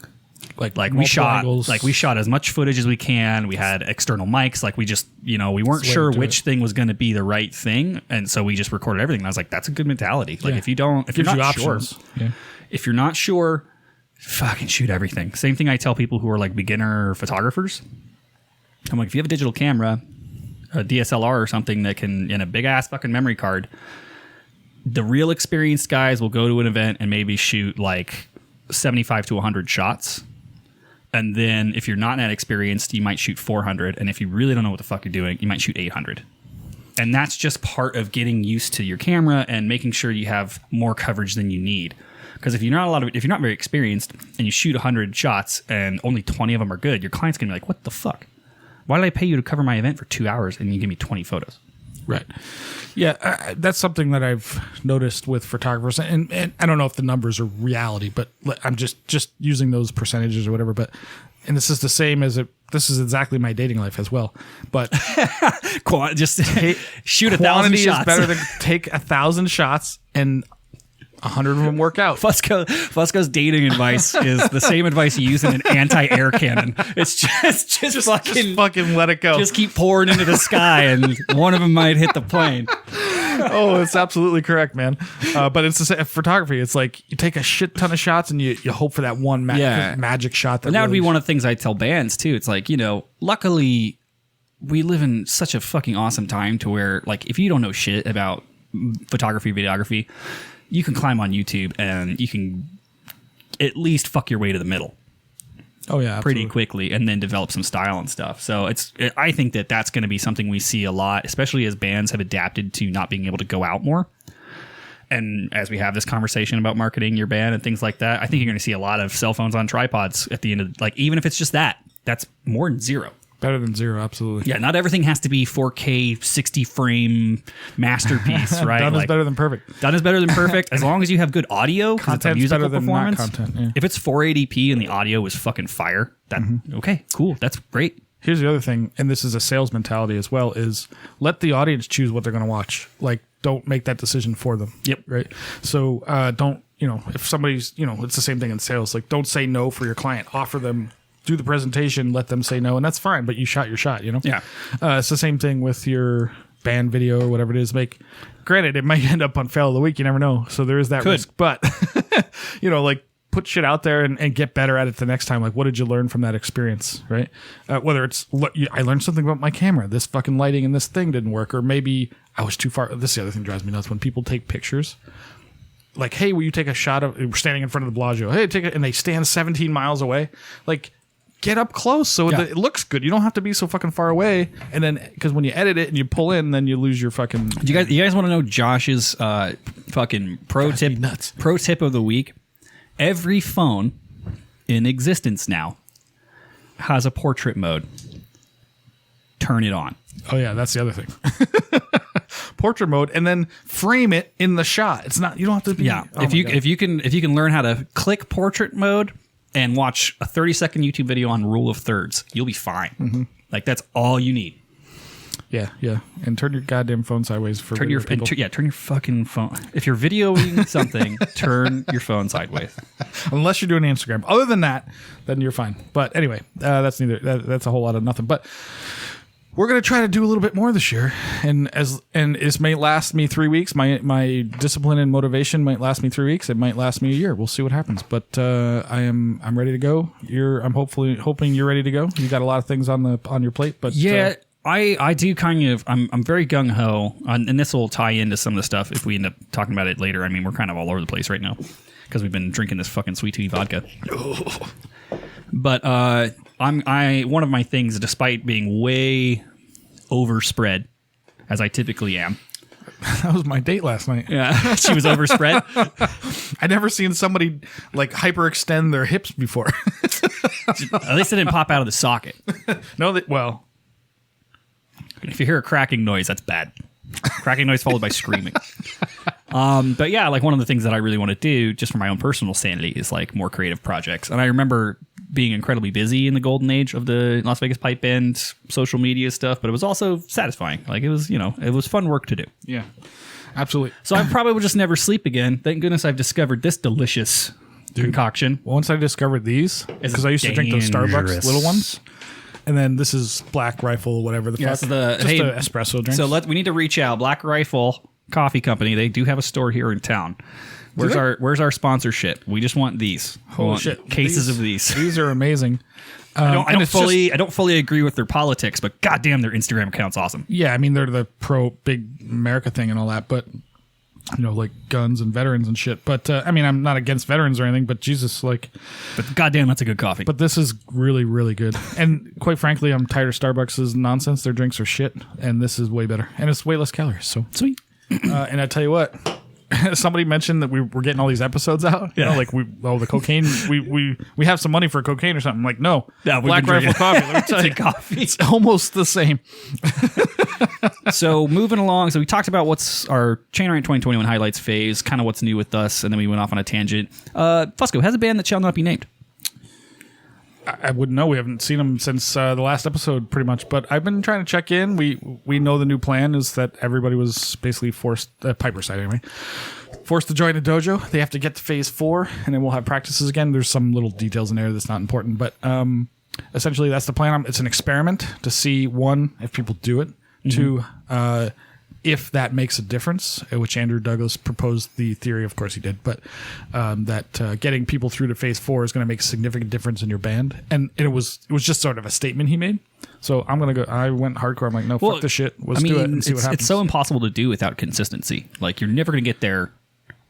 Like we shot angles. Like we shot as much footage as we can. We had external mics. Like we just, we weren't sure which thing was going to be the right thing, and so we just recorded everything. And I was like, that's a good mentality. Like if you're not sure, if you're not sure, fucking shoot everything. Same thing I tell people who are like beginner photographers. I'm like, if you have a digital camera, a DSLR or something that can, in a big ass fucking memory card, the real experienced guys will go to an event and maybe shoot like 75 to 100 shots. And then if you're not that experienced, you might shoot 400. And if you really don't know what the fuck you're doing, you might shoot 800. And that's just part of getting used to your camera and making sure you have more coverage than you need. Because if you're not very experienced and you shoot 100 shots and only 20 of them are good, your client's gonna be like, what the fuck? Why did I pay you to cover my event for 2 hours and you give me 20 photos?
Right. Yeah, that's something that I've noticed with photographers, and I don't know if the numbers are reality, but I'm just using those percentages or whatever. But and this is the same as this is exactly my dating life as well. But
just shoot 1,000 shots. Quantity is better than
take 1,000 shots and 100 of them work out.
Fusco's dating advice is the same advice you use in an anti-air cannon. It's just
fucking let it go.
Just keep pouring into the sky, and one of them might hit the plane.
Oh, it's absolutely correct, man. But it's the same photography. It's like you take a shit ton of shots and you hope for that one magic shot.
And that would be one of the things I tell bands too. It's like, luckily we live in such a fucking awesome time to where, like, if you don't know shit about photography, videography, you can climb on YouTube and you can at least fuck your way to the middle.
Oh yeah,
pretty quickly, and then develop some style and stuff. So I think that's going to be something we see a lot, especially as bands have adapted to not being able to go out more. And as we have this conversation about marketing your band and things like that, I think you're going to see a lot of cell phones on tripods at the end of, like, even if it's just that's more than zero.
Better than zero, absolutely.
Yeah, not everything has to be 4K 60 frame masterpiece, right?
Done is better than perfect.
Done is better than perfect as long as you have good audio.
Content's
musical
better than
performance.
not content. Yeah.
If it's 480p and the audio is fucking fire, okay, cool, that's great.
Here's the other thing, and this is a sales mentality as well: is let the audience choose what they're going to watch. Like, don't make that decision for them.
Yep.
Right. So don't if somebody's it's the same thing in sales. Like, don't say no for your client. Offer them. Do the presentation, let them say no, and that's fine, but you shot your shot,
Yeah.
It's the same thing with your band video or whatever it is. Granted, it might end up on fail of the week, you never know, so there is that risk. But, like, put shit out there and get better at it the next time. Like, what did you learn from that experience, right? Whether it's, I learned something about my camera, this fucking lighting and this thing didn't work, or maybe I was too far. This is the other thing that drives me nuts, when people take pictures. Like, hey, will you take a shot of, we're standing in front of the Bellagio, hey, take it, and they stand 17 miles away. Like, get up close so it looks good. You don't have to be so fucking far away. And then, because when you edit it and you pull in, then you lose your fucking.
You guys want to know Josh's Fucking pro
Drives me
tip.
nuts.
Pro tip of the week: every phone in existence now has a portrait mode. Turn it on.
Oh yeah, that's the other thing. Portrait mode, and then frame it in the shot. It's not. You don't have to be.
Yeah.
Oh
if
my
you
God.
if you can learn how to click portrait mode and watch a 30-second YouTube video on rule of thirds, you'll be fine.
Mm-hmm.
Like that's all you need.
Yeah, and turn your goddamn phone sideways for
Turn your
people.
turn your fucking phone. If you're videoing something, turn your phone sideways.
Unless you're doing Instagram. Other than that, then you're fine. But anyway, that's a whole lot of nothing. But we're gonna try to do a little bit more this year, and this may last me 3 weeks. My discipline and motivation might last me 3 weeks. It might last me a year. We'll see what happens. But I'm ready to go. I'm hoping you're ready to go. You got a lot of things on your plate. But
Yeah. I do kind of, I'm very gung-ho, and this will tie into some of the stuff if we end up talking about it later. I mean, we're kind of all over the place right now because we've been drinking this fucking sweet tea vodka. But one of my things, despite being way overspread, as I typically am.
that was my date last night.
Yeah, she was overspread.
I'd never seen somebody like hyperextend their hips before.
At least it didn't pop out of the socket.
No,
If you hear a cracking noise, that's bad. Cracking noise followed by screaming. But yeah, like one of the things that I really want to do just for my own personal sanity is like more creative projects. And I remember being incredibly busy in the golden age of the Las Vegas pipe band social media stuff, but it was also satisfying. Like it was fun work to do.
yeah, absolutely.
So I probably will just never sleep again. Thank goodness I've discovered this delicious concoction.
Once I discovered these, because I used to drink those Starbucks
dangerous.
little ones. And then this is Black Rifle, whatever the fuck.
Yes,
Just an espresso drink.
So we need to reach out. Black Rifle Coffee Company. They do have a store here in town. Where's our sponsorship? We just want these.
Holy shit.
Cases of these.
These are amazing.
I don't fully agree with their politics, but goddamn, their Instagram account's awesome.
Yeah, I mean, they're the pro big America thing and all that, but, like guns and veterans and shit. But, I mean, I'm not against veterans or anything, but Jesus, like...
But goddamn, that's a good coffee.
But this is really, really good. And quite frankly, I'm tired of Starbucks' nonsense. Their drinks are shit, and this is way better. And it's way less calories, so...
Sweet.
And I tell you what... Somebody mentioned that we're getting all these episodes out.
Yeah.
Like the cocaine. We have some money for cocaine or something. I'm like, no,
Yeah, we've
Black
been
Rifle
drinking.
coffee. Let me tell you,
Coffee.
it's almost the same.
So moving along, so we talked about what's our Chain Rant 2021 highlights phase, kind of what's new with us, and then we went off on a tangent. Fusco has a band that shall not be named.
I wouldn't know. We haven't seen them since the last episode, pretty much. But I've been trying to check in. We know the new plan is that everybody was basically forced, Piper side anyway, forced to join a dojo. They have to get to phase 4, and then we'll have practices again. There's some little details in there that's not important, but essentially that's the plan. It's an experiment to see, one, if people do it, two, if that makes a difference, which Andrew Douglas proposed the theory, of course he did, but that getting people through to phase 4 is going to make a significant difference in your band. And it was just sort of a statement he made. So I'm going to go, I went hardcore. I'm like, no, fuck this shit. Let's do it and see what happens.
It's so impossible to do without consistency. Like you're never going to get there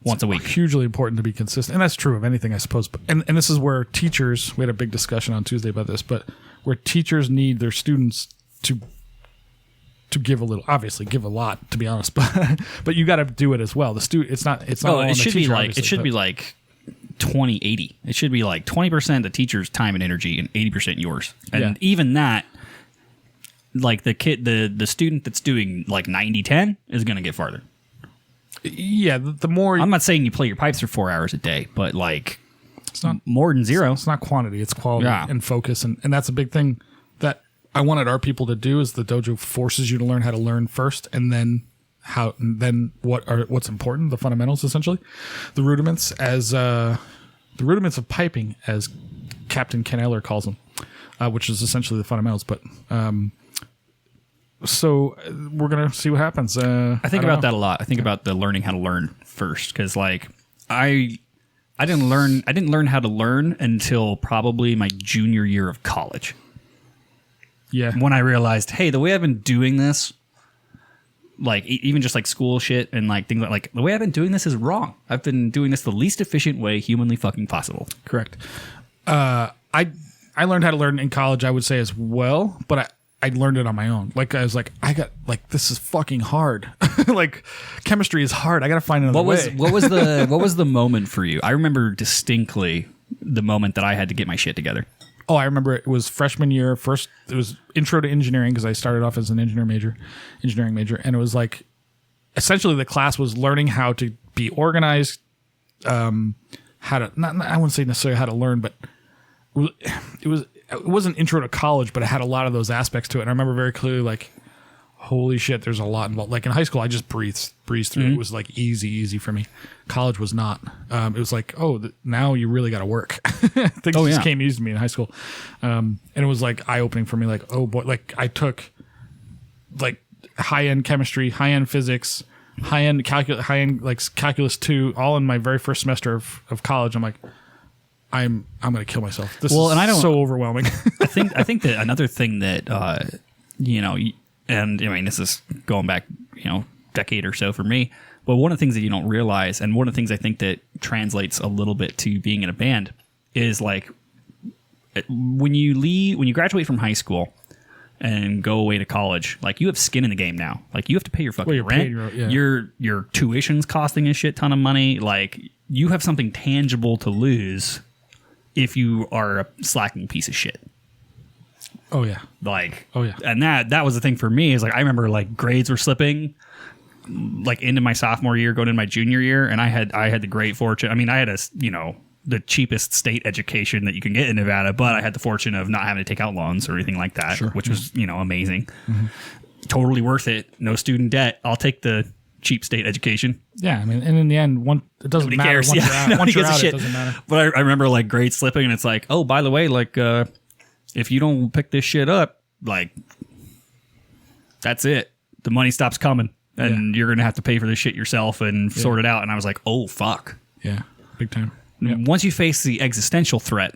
once a week.
Hugely important to be consistent. And that's true of anything, I suppose. But, and this is where teachers, we had a big discussion on Tuesday about this, but where teachers need their students to give a little, obviously give a lot, to be honest, but you got to do it as well. The student, it's not. all on
It
the
should
teacher,
be like
obviously,
it should
but-
be like 20-80. It should be like 20% the teacher's time and energy and 80% yours. And
Yeah.
even that, like the student that's doing like 90-10 is going to get farther.
Yeah, the more
I'm not saying you play your pipes for 4 hours a day, but like
it's not
more than zero.
It's not quantity, it's quality
Yeah.
and focus, and that's a big thing that I wanted our people to do. Is the dojo forces you to learn how to learn first, and then what's important, the fundamentals, essentially, the rudiments the rudiments of piping, as Captain Ken Eller calls them, which is essentially the fundamentals. But so we're gonna see what happens.
I think about that a lot. I think about the learning how to learn first, because like I didn't learn how to learn until probably my junior year of college.
Yeah,
When I realized, hey, the way I've been doing this, like even just like school shit and like things like the way I've been doing this is wrong. I've been doing this the least efficient way humanly fucking possible.
correct. I learned how to learn in college, I would say, as well, but I learned it on my own. Like I was like, this is fucking hard. Like chemistry is hard. I got to find another way.
What was the moment for you? I remember distinctly the moment that I had to get my shit together.
Oh, I remember it was freshman year. First, it was intro to engineering because I started off as an engineering major, and it was like essentially the class was learning how to be organized, how to I wouldn't say necessarily how to learn, but it wasn't intro to college, but it had a lot of those aspects to it. And I remember very clearly, like, holy shit, there's a lot involved. Like in high school, I just breezed through. Mm-hmm. It was like easy for me. College was not. It was like, now you really got to work. Things just came easy to me in high school. And it was like eye opening for me. Like, oh boy, like I took like high end chemistry, high end physics, high end calculus 2, all in my very first semester of college. I'm like, I'm going to kill myself. This is so overwhelming.
I think that another thing that and I mean this is going back decade or so for me, but one of the things that you don't realize, and one of the things I think that translates a little bit to being in a band, is like when you graduate from high school and go away to college, like you have skin in the game now. Like you have to pay your fucking rent. Your tuition's costing a shit ton of money. Like you have something tangible to lose if you are a slacking piece of shit.
Oh yeah.
And that was the thing for me, is like I remember like grades were slipping like into my sophomore year, going into my junior year, and I had the great fortune. I mean, I had the cheapest state education that you can get in Nevada, but I had the fortune of not having to take out loans or anything like that, which was amazing. Mm-hmm. Totally worth it. No student debt. I'll take the cheap state education.
Yeah, I mean, and in the end, it doesn't
Nobody
matter.
Cares.
Once you're out,
it
doesn't matter.
But I remember like grades slipping, and it's like, oh, by the way, like if you don't pick this shit up, like that's it. The money stops coming, and you're gonna have to pay for this shit yourself and sort it out. And I was like, oh fuck.
Yeah, big time.
Yep. Once you face the existential threat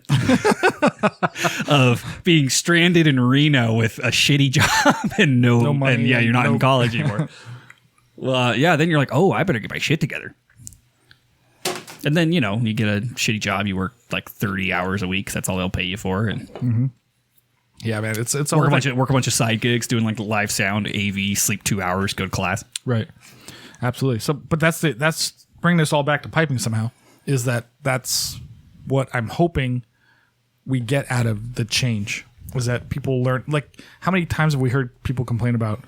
of being stranded in Reno with a shitty job and no money, and you're not in college anymore. Well, then you're like, oh, I better get my shit together. And then, you get a shitty job. You work like 30 hours a week. That's all they'll pay you for. And
mm-hmm. Yeah, man, it's
work a bunch of side gigs, doing like live sound, AV, sleep 2 hours, go to class.
Right. Absolutely. So, but that's bringing this all back to piping somehow. Is that's what I'm hoping we get out of the change, was that people learn. Like, how many times have we heard people complain about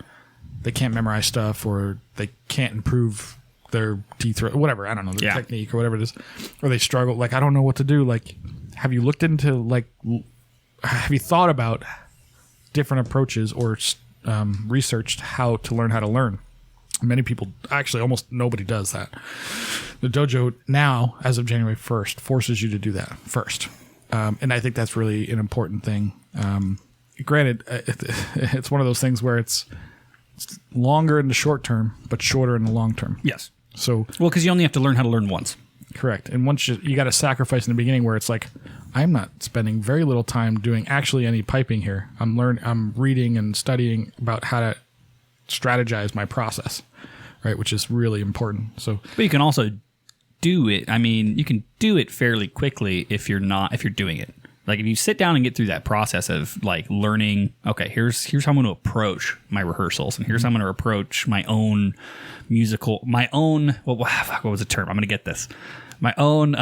they can't memorize stuff, or they can't improve their teeth, or whatever, I don't know, their technique or whatever it is, or they struggle, like, I don't know what to do. Like, have you looked into, like, have you thought about different approaches or researched how to learn? Many people, actually almost nobody does that. The dojo now, as of January 1st, forces you to do that first. And I think that's really an important thing. Granted, it's one of those things where it's longer in the short term, but shorter in the long term.
Yes.
So,
because you only have to learn how to learn once.
Correct. And once you got to sacrifice in the beginning, where it's like, I'm not spending very little time doing actually any piping here. I'm reading and studying about how to strategize my process, right? Which is really important. So,
but you can also do it. I mean, you can do it fairly quickly if you're doing it. Like if you sit down and get through that process of like learning, okay, here's how I'm going to approach my rehearsals, and here's how I'm going to approach my own what was the term? I'm going to get this. My own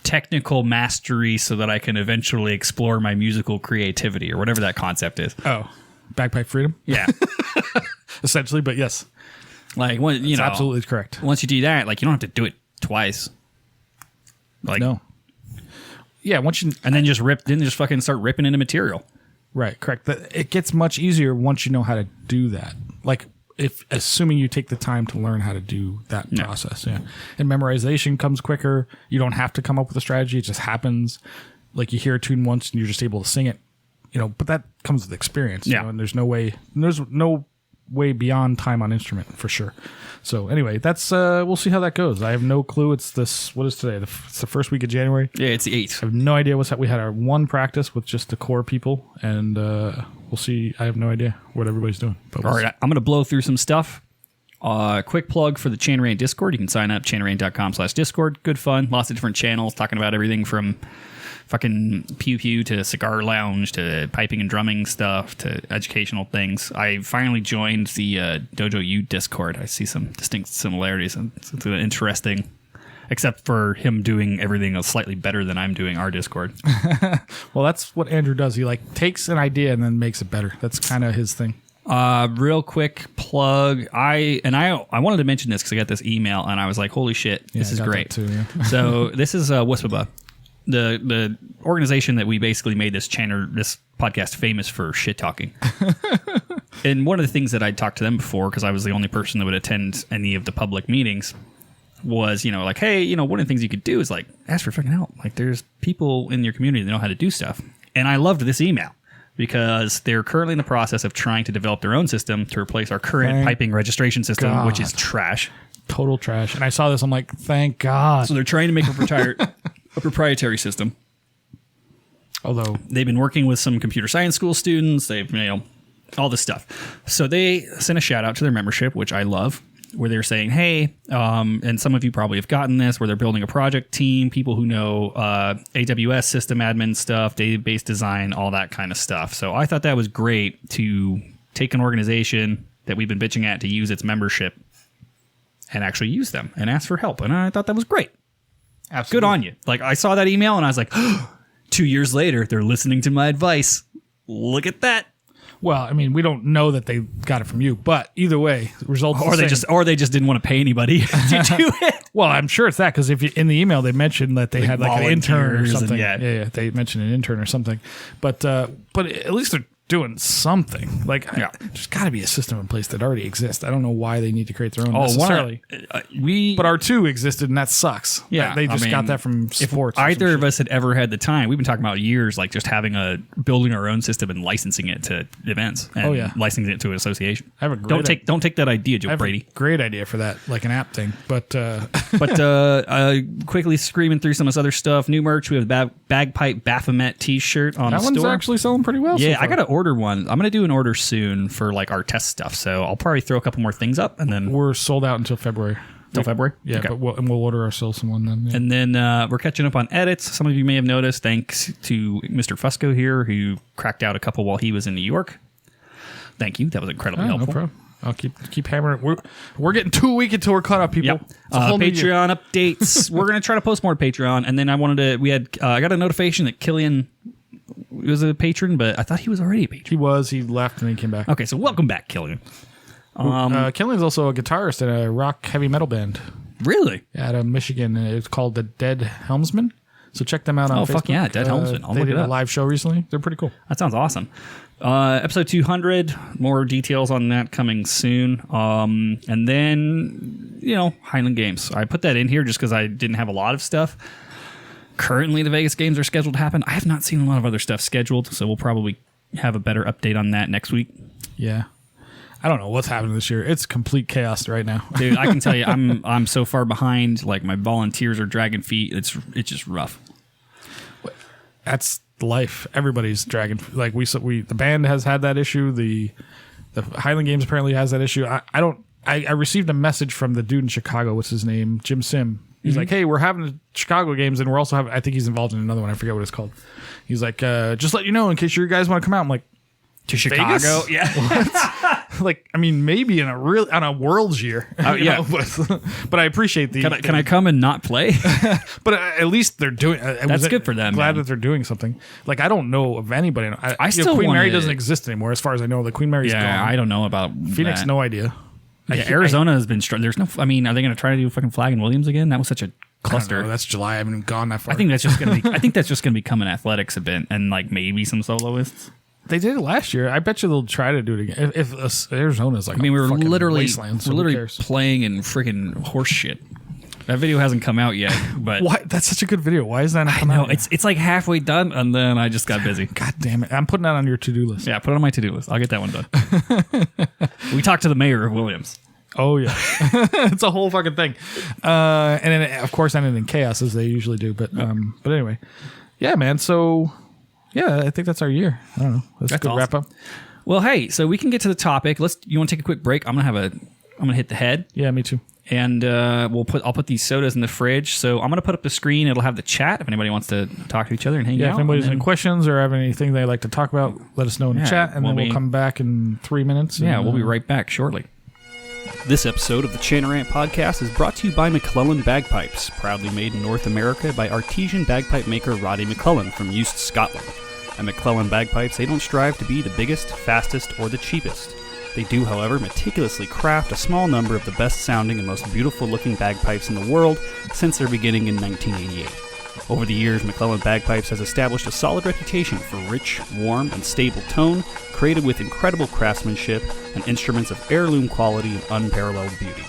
technical mastery, so that I can eventually explore my musical creativity, or whatever that concept is.
Oh, Bagpipe Freedom?
Yeah.
Essentially, but yes.
Like,
That's absolutely correct.
Once you do that, like, you don't have to do it twice. Like,
no. Yeah,
and then just fucking start ripping into material.
Right, correct. It gets much easier once you know how to do that. Like, assuming you take the time to learn how to do that process. Yeah. And memorization comes quicker. You don't have to come up with a strategy. It just happens. Like, you hear a tune once and you're just able to sing it. But that comes with experience.
Yeah.
And there's no way beyond time on instrument, for sure. So anyway, that's we'll see how that goes. I have no clue. It's what is today? It's the first week of January.
Yeah, it's the 8th.
I have no idea what's that. We had our one practice with just the core people, and we'll see. I have no idea what everybody's doing. But
all right, I'm going to blow through some stuff. Quick plug for the Chanarant Discord. You can sign up, chanarant.com/Discord. Good fun. Lots of different channels talking about everything from fucking pew pew to cigar lounge to piping and drumming stuff to educational things. I finally joined the Dojo U Discord. I see some distinct similarities, and it's interesting. Except for him doing everything slightly better than I'm doing our Discord.
Well, that's what Andrew does. He like takes an idea and then makes it better. That's kind of his thing.
Real quick plug. I wanted to mention this because I got this email and I was like, holy shit, this is great.
Too, yeah.
So this is Wispaba, the organization that we basically made this podcast famous for shit talking. And one of the things that I'd talked to them before, because I was the only person that would attend any of the public meetings, was, like, hey, one of the things you could do is like ask for fucking help. Like, there's people in your community that know how to do stuff. And I loved this email because they're currently in the process of trying to develop their own system to replace our current piping registration system, which is trash.
Total trash. And I saw this, I'm like, thank God.
So they're trying to make a proprietary system.
Although
they've been working with some computer science school students, they've, all this stuff. So they sent a shout out to their membership, which I love, where they're saying, hey, and some of you probably have gotten this, where they're building a project team, people who know AWS system admin stuff, database design, all that kind of stuff. So I thought that was great to take an organization that we've been bitching at to use its membership and actually use them and ask for help. And I thought that was great. Absolutely. Good on you. Like, I saw that email and I was like, 2 years later, they're listening to my advice. Look at that.
Well, I mean, we don't know that they got it from you, but either way, results.
Or they just didn't want to pay anybody to do it.
Well, I'm sure it's that, because if in the email they mentioned that they had like an intern or something. Yeah, they mentioned an intern or something. But at least they're doing something. Like, there's got to be a system in place that already exists. I don't know why they need to create their own necessarily. But R2 existed, and that sucks.
Yeah,
they just got that from sports.
If either of us had ever had the time, we've been talking about years, like just building our own system and licensing it to events. And licensing it to an association.
I have a great
don't take that idea, Joe Brady.
Great idea for that, like an app thing. But
quickly screaming through some of this other stuff. New merch. We have the Bagpipe Baphomet T-shirt on the store.
That one's actually selling pretty well.
Yeah,
so far.
I got to order one. I'm going to do an order soon for like our test stuff. So I'll probably throw a couple more things up, and then
we're sold out until February.
Till February?
Yeah, okay. But we'll order ourselves one then. Yeah.
And then we're catching up on edits. Some of you may have noticed, thanks to Mr. Fusco here, who cracked out a couple while he was in New York. Thank you. That was incredibly helpful.
No problem. I'll keep hammering. We're getting 2 weeks until we're caught up, people.
Yep. Patreon updates. We're going to try to post more Patreon. And then I got a notification that Killian was a patron, but I thought he was already a patron.
He was. He left and he came back.
Okay, so welcome back, Killian.
Killian's also a guitarist in a rock heavy metal band.
Really?
Out of Michigan. It's called the Dead Helmsmen. So check them out on Facebook.
Oh, fuck yeah, Dead Helmsmen.
They did a live show recently. They're pretty cool.
That sounds awesome. Episode 200, more details on that coming soon. And then, Highland Games. I put that in here just because I didn't have a lot of stuff. Currently, the Vegas games are scheduled to happen. I have not seen a lot of other stuff scheduled, so we'll probably have a better update on that next week.
Yeah. I don't know what's happening this year. It's complete chaos right now.
Dude, I can tell you, I'm so far behind. Like, my volunteers are dragging feet. It's just rough.
That's life. Everybody's dragging. Like, the band has had that issue. The Highland Games apparently has that issue. I received a message from the dude in Chicago. What's his name? Jim Sim. He's like, hey, we're having the Chicago games, and we're also having, I think he's involved in another one. I forget what it's called. He's like, just let you know in case you guys want to come out. I'm like,
to Chicago?
Vegas? Yeah. Like, I mean, maybe on a World's year.
Yeah.
But I appreciate the...
Can I come and not play?
But at least they're doing...
That's good for them.
Glad that they're doing something. Like, I don't know of anybody.
I still
Queen Mary doesn't exist anymore, as far as I know. The Queen Mary's gone.
I don't know about
Phoenix,
that.
No idea.
Yeah, Arizona has been... There's no... I mean, are they going to try to do fucking Flag and Williams again? That was such a cluster.
I don't know, that's July. I haven't even gone that far.
I think that's just going to become an athletics event, and like maybe some soloists.
They did it last year. I bet you they'll try to do it again. If Arizona's like,
we're literally
wasteland, so
playing in freaking horse shit. That video hasn't come out yet, but
why? That's such a good video. Why is that not coming out?
It's like halfway done, and then I just got busy.
God damn it! I'm putting that on your to-do list.
Yeah, put it on my to-do list. I'll get that one done. We talked to the mayor of Williams.
Oh yeah, it's a whole fucking thing, and then of course ended in chaos as they usually do. But anyway, yeah, man. So. Yeah, I think that's our year. I don't know. That's a good awesome. Wrap up.
Well, hey, so we can get to the topic. You want to take a quick break? I'm gonna hit the head.
Yeah, me too.
And I'll put these sodas in the fridge. So I'm going to put up the screen. It'll have the chat if anybody wants to talk to each other and hang out.
If anybody has any questions or have anything they'd like to talk about, let us know in the chat, and then we'll come back in 3 minutes.
Yeah, we'll be right back shortly. This episode of the Chanarant Podcast is brought to you by MacLellan Bagpipes, proudly made in North America by artesian bagpipe maker Roddy MacLellan from Eust, Scotland. At MacLellan Bagpipes, they don't strive to be the biggest, fastest, or the cheapest. They do, however, meticulously craft a small number of the best-sounding and most beautiful-looking bagpipes in the world since their beginning in 1988. Over the years, MacLellan Bagpipes has established a solid reputation for rich, warm, and stable tone, created with incredible craftsmanship and instruments of heirloom quality and unparalleled beauty.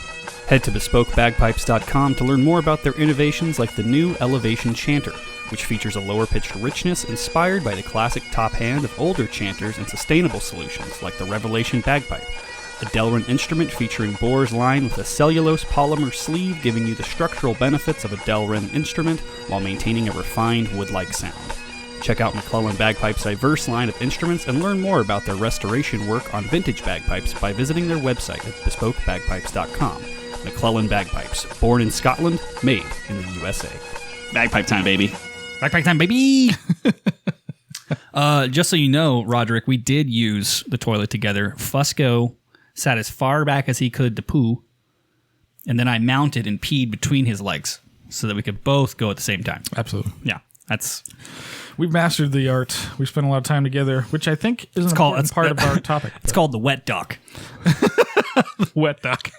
Head to BespokeBagpipes.com to learn more about their innovations like the new Elevation Chanter, which features a lower-pitched richness inspired by the classic top hand of older chanters and sustainable solutions like the Revelation Bagpipe, a Delrin instrument featuring bores lined with a cellulose polymer sleeve giving you the structural benefits of a Delrin instrument while maintaining a refined wood-like sound. Check out MacLellan Bagpipes' diverse line of instruments and learn more about their restoration work on vintage bagpipes by visiting their website at BespokeBagpipes.com. MacLellan Bagpipes, born in Scotland, made in the USA. Bagpipe time, baby. Bagpipe time, baby! Just so you know, Roderick, we did use the toilet together. Fusco sat as far back as he could to poo, and then I mounted and peed between his legs so that we could both go at the same time.
Absolutely.
Yeah, that's...
We've mastered the art. We spent a lot of time together, which I think is an important part of our topic.
It's called the wet duck.
Wet duck.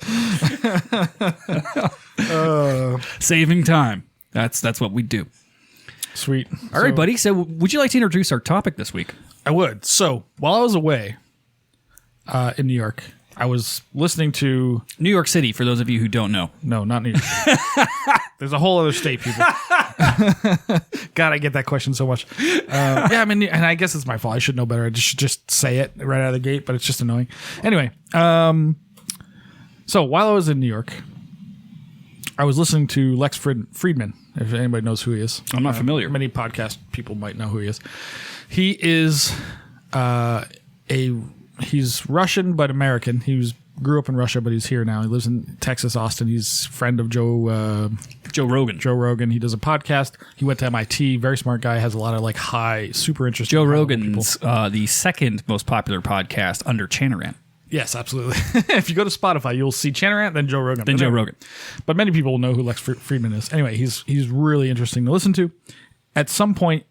Saving time. That's what we do.
Sweet.
All right, buddy. So would you like to introduce our topic this week?
I would. So while I was away in New York, I was listening to...
New York City, for those of you who don't know.
No, not New York. There's a whole other state, people. God, I get that question so much. Yeah, I mean, and I guess it's my fault. I should know better. I should just say it right out of the gate, but it's just annoying. Anyway, so while I was in New York, I was listening to Lex Friedman, if anybody knows who he is.
I'm not familiar.
Many podcast people might know who he is. He is he's Russian but American. Grew up in Russia, but he's here now. He lives in Texas, Austin. He's a friend of Joe Rogan. Joe Rogan. He does a podcast. He went to MIT. Very smart guy. Has a lot of like high, super interesting.
Joe Rogan's the second most popular podcast under Chanarant.
Yes, absolutely. If you go to Spotify, you'll see Chanarant, then Joe Rogan.
Joe Rogan.
But many people will know who Lex Friedman is. Anyway, he's really interesting to listen to. At some point,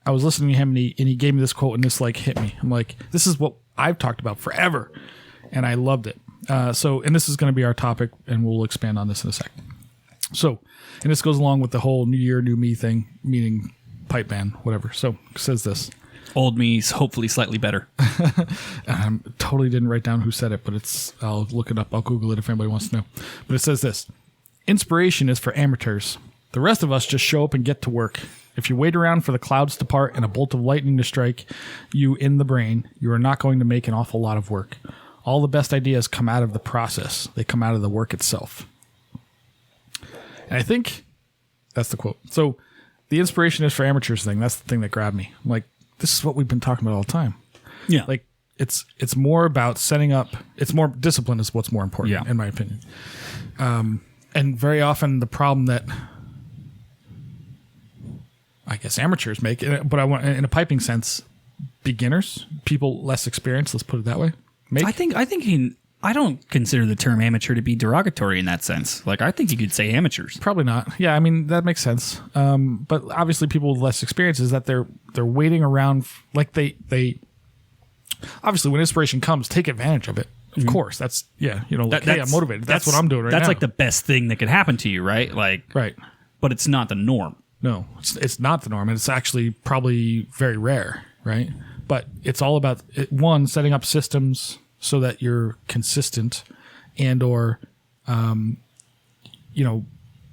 I was listening to him, and he gave me this quote, and this like hit me. I'm like, this is what I've talked about forever, and I loved it. And this is going to be our topic, and we'll expand on this in a second. So, and this goes along with the whole New Year, New Me thing, meaning pipe band, whatever. So, it says this.
Old me's hopefully slightly better.
Totally didn't write down who said it, but I'll look it up. I'll Google it if anybody wants to know. But it says this. Inspiration is for amateurs. The rest of us just show up and get to work. If you wait around for the clouds to part and a bolt of lightning to strike you in the brain, you are not going to make an awful lot of work. All the best ideas come out of the process. They come out of the work itself. And I think that's the quote. So the inspiration is for amateurs thing. That's the thing that grabbed me. I'm like, this is what we've been talking about all the time.
Yeah.
Like it's more about setting up. It's more discipline is what's more important, in my opinion. And very often the problem that I guess amateurs make, but I want in a piping sense, beginners, people less experienced. Let's put it that way.
I don't consider the term amateur to be derogatory in that sense. Like, I think you could say amateurs.
Probably not. Yeah, I mean, that makes sense. But obviously people with less experience is that they're waiting around. Like they obviously when inspiration comes, take advantage of it. Of course. That's, hey, I'm motivated. That's what I'm doing right now.
That's like the best thing that could happen to you, right? Like,
right.
But it's not the norm.
No, it's not the norm. And it's actually probably very rare, right? But it's all about, one, setting up systems so that you're consistent and or,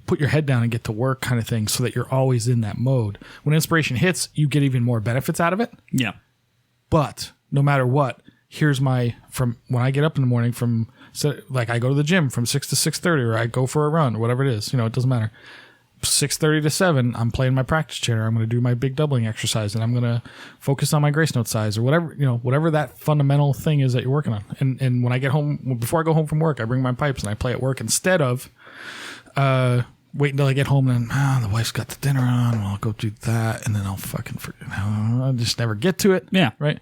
put your head down and get to work kind of thing so that you're always in that mode. When inspiration hits, you get even more benefits out of it.
Yeah.
But no matter what, here's from when I get up in the morning I go to the gym from 6 to 6:30 or I go for a run or whatever it is, it doesn't matter. 6:30 to 7, I'm playing my practice chair. I'm going to do my big doubling exercise, and I'm going to focus on my grace note size or whatever that fundamental thing is that you're working on. And when I get home, before I go home from work, I bring my pipes and I play at work instead of wait until I get home and then the wife's got the dinner on. Well, I'll go do that, and then I'll fucking forget. I'll just never get to it.
Yeah.
Right.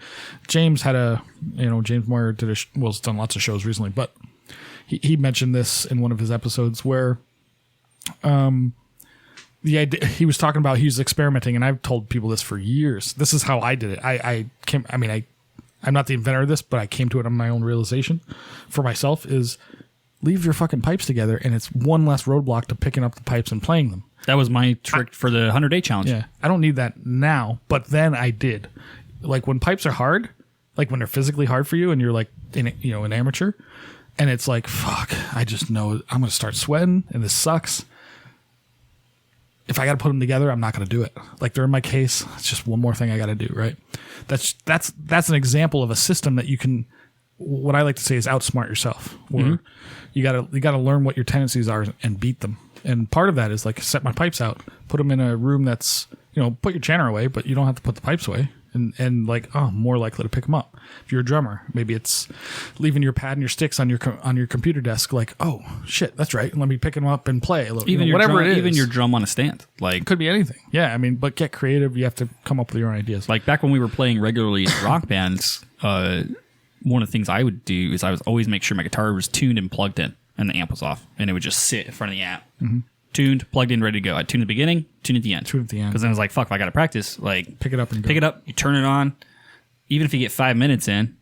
James had James Moyer did he's done lots of shows recently, but he mentioned this in one of his episodes where the idea he was talking about, he was experimenting, and I've told people this for years. This is how I did it. I'm not the inventor of this, but I came to it on my own realization for myself is leave your fucking pipes together, and it's one less roadblock to picking up the pipes and playing them.
That was my trick for the 100-day challenge.
Yeah. I don't need that now, but then I did. Like when pipes are hard, like when they're physically hard for you and you're like an amateur, and it's like, fuck, I just know I'm going to start sweating and this sucks. If I got to put them together, I'm not going to do it. Like they're in my case. It's just one more thing I got to do, right? That's an example of a system that you can, what I like to say is outsmart yourself. Where you gotta learn what your tendencies are and beat them. And part of that is like set my pipes out, put them in a room that's, put your channel away, but you don't have to put the pipes away. And more likely to pick them up. If you're a drummer, maybe it's leaving your pad and your sticks on your computer desk. Like, oh shit, that's right. Let me pick them up and play a little.
Even
whatever
drum,
it is.
Even your drum on a stand. Like
it could be anything. Yeah, but get creative. You have to come up with your own ideas.
Like back when we were playing regularly in rock bands, one of the things I would do is I would always make sure my guitar was tuned and plugged in, and the amp was off, and it would just sit in front of the amp. Mm-hmm. Tuned, plugged in, ready to go. I tuned at the beginning, tuned at the end. Because then I was like, fuck, if I got to practice, like...
Pick it up and go.
Pick it up, you turn it on. Even if you get 5 minutes in,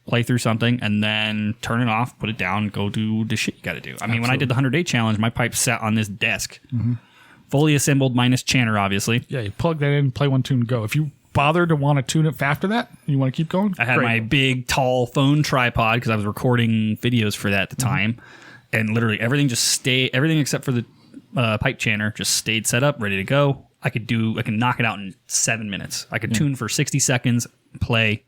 play through something, and then turn it off, put it down, go do the shit you got to do. I mean, when I did the 100-day challenge, my pipe sat on this desk. Mm-hmm. Fully assembled, minus chanter, obviously.
Yeah, you plug that in, play one tune, go. If you bother to want to tune it after that, you want to keep going?
I had my big, tall phone tripod, because I was recording videos for that at the time, and literally everything except for the pipe chanter just stayed set up, ready to go. I can knock it out in 7 minutes. I could tune for 60 seconds, play,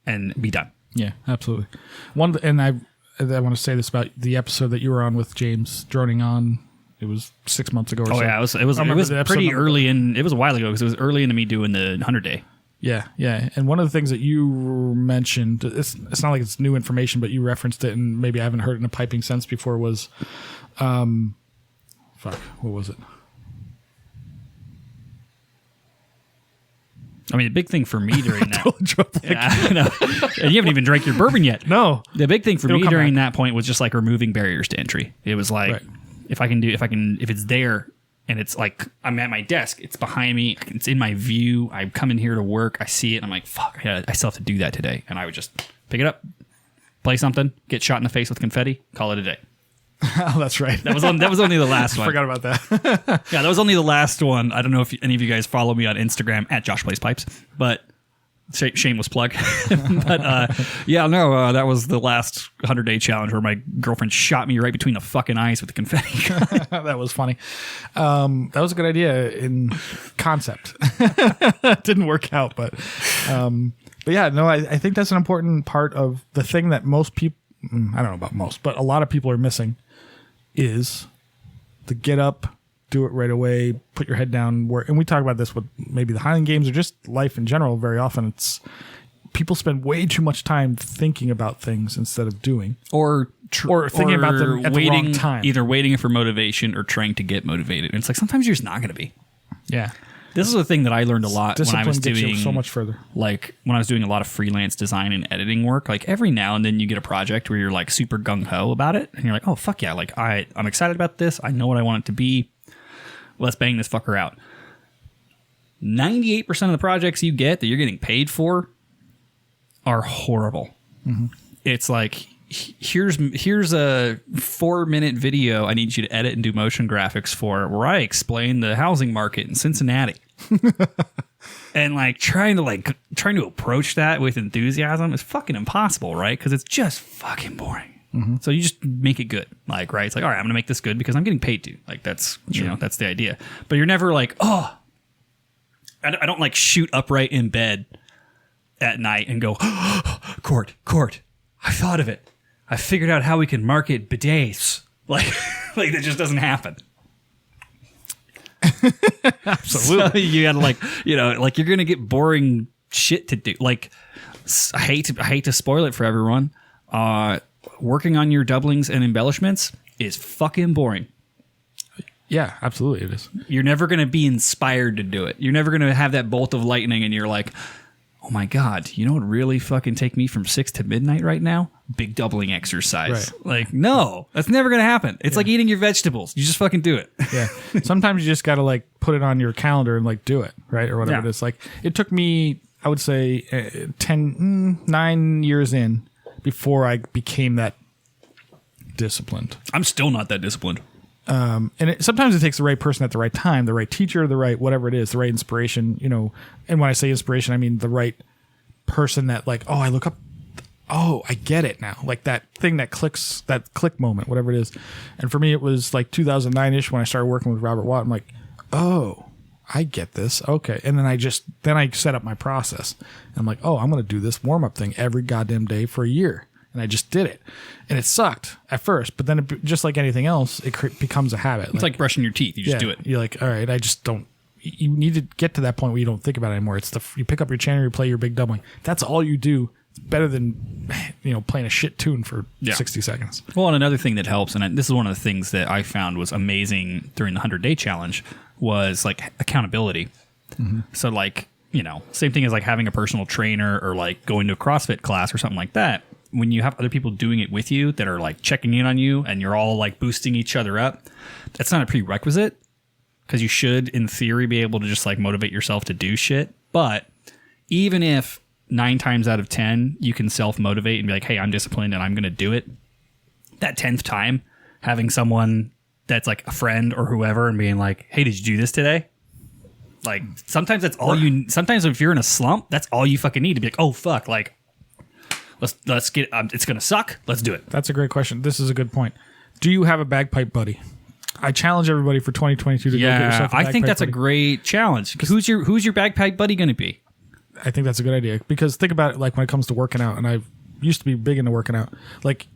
and be done.
Yeah, absolutely. I want to say this about the episode that you were on with James droning on. It was 6 months ago or so.
Oh yeah, it was pretty early in. It was a while ago because it was early into me doing the 100-day.
Yeah, yeah. And one of the things that you mentioned, it's not like it's new information, but you referenced it, and maybe I haven't heard it in a piping sense before. Was what was it?
I mean, the big thing for me during that... And you haven't even drank your bourbon yet.
No.
The big thing for me during that point was just like removing barriers to entry. It was like, if it's there and it's like, I'm at my desk, it's behind me, it's in my view, I come in here to work, I see it, and I'm like, fuck, I still have to do that today. And I would just pick it up, play something, get shot in the face with confetti, call it a day.
Oh, that's right.
That was only the last one.
I forgot about that.
Yeah, that was only the last one. I don't know if any of you guys follow me on Instagram at Josh Plays Pipes, but shameless plug. But that was the last 100-day challenge where my girlfriend shot me right between the fucking eyes with the confetti.
That was funny. That was a good idea in concept. Didn't work out, but yeah, no, I think that's an important part of the thing that most people, I don't know about most, but a lot of people are missing is the get up, do it right away, put your head down. And we talk about this with maybe the Highland Games or just life in general. Very often it's people spend way too much time thinking about things instead of doing.
Or
thinking about them at the wrong time.
Either waiting for motivation or trying to get motivated. And it's like sometimes you're just not going to be.
Yeah.
This is a thing that I learned a lot when I was doing
so much further.
Like when I was doing a lot of freelance design and editing work. Like every now and then you get a project where you're like super gung ho about it, and you're like, oh fuck yeah, like I'm excited about this. I know what I want it to be. Let's bang this fucker out. 98% of the projects you get that you're getting paid for are horrible. Mm-hmm. It's like here's a 4-minute video I need you to edit and do motion graphics for, where I explain the housing market in Cincinnati. And like trying to approach that with enthusiasm is fucking impossible, right? Because it's just fucking boring. Mm-hmm. So you just make it good, like, right? It's like, all right, I'm gonna make this good because I'm getting paid to. Like that's that's the idea. But you're never like, oh, I don't like shoot upright in bed at night and go, Court, I thought of it. I figured out how we can market bidets. Like that just doesn't happen.
Absolutely.
So you gotta like you're gonna get boring shit to do. Like I hate to spoil it for everyone. Working on your doublings and embellishments is fucking boring.
Yeah, absolutely, it is.
You're never going to be inspired to do it. You're never going to have that bolt of lightning and you're like, oh my God, you know what would really fucking take me from 6 to midnight right now? Big doubling exercise.
Right.
Like, no, that's never going to happen. It's like eating your vegetables. You just fucking do it.
Yeah. Sometimes you just got to like put it on your calendar and like do it, right? Or whatever
Yeah.
it is. Like, it took me, I would say 9 years in before I became that disciplined.
I'm still not that disciplined.
And sometimes it takes the right person at the right time, the right teacher, the right whatever it is, the right inspiration, you know. And when I say inspiration, I mean the right person that like, oh, I look up, oh, I get it now. Like that thing that clicks, that click moment, whatever it is. And for me, it was like 2009-ish when I started working with Robert Watt. I'm like, oh, I get this. Okay. And then I set up my process. And I'm like, oh, I'm going to do this warm-up thing every goddamn day for a year. And I just did it. And it sucked at first, but then just like anything else, it becomes a habit.
It's like brushing your teeth. You just do it.
You're like, all right, I just don't. You need to get to that point where you don't think about it anymore. It's you pick up your channel, you play your big doubling. That's all you do. It's better than playing a shit tune for 60 seconds.
Well, and another thing that helps, and this is one of the things that I found was amazing during the 100-day challenge, was like accountability. Mm-hmm. So like, same thing as like having a personal trainer or like going to a CrossFit class or something like that. When you have other people doing it with you that are like checking in on you and you're all like boosting each other up, that's not a prerequisite because you should, in theory, be able to just like motivate yourself to do shit. But even if 9 times out of 10 you can self-motivate and be like, hey, I'm disciplined and I'm going to do it, that 10th time, having someone that's like a friend or whoever and being like, hey, did you do this today? Like sometimes that's all sometimes if you're in a slump, that's all you fucking need to be like, oh, fuck, like, Let's get. It's gonna suck. Let's do it.
That's a great question. This is a good point. Do you have a bagpipe buddy? I challenge everybody for 2022 to go get yourself a bagpipe
I think that's
buddy.
a great challenge. Who's your bagpipe buddy going to be?
I think that's a good idea because think about it. Like when it comes to working out, and I used to be big into working out. Like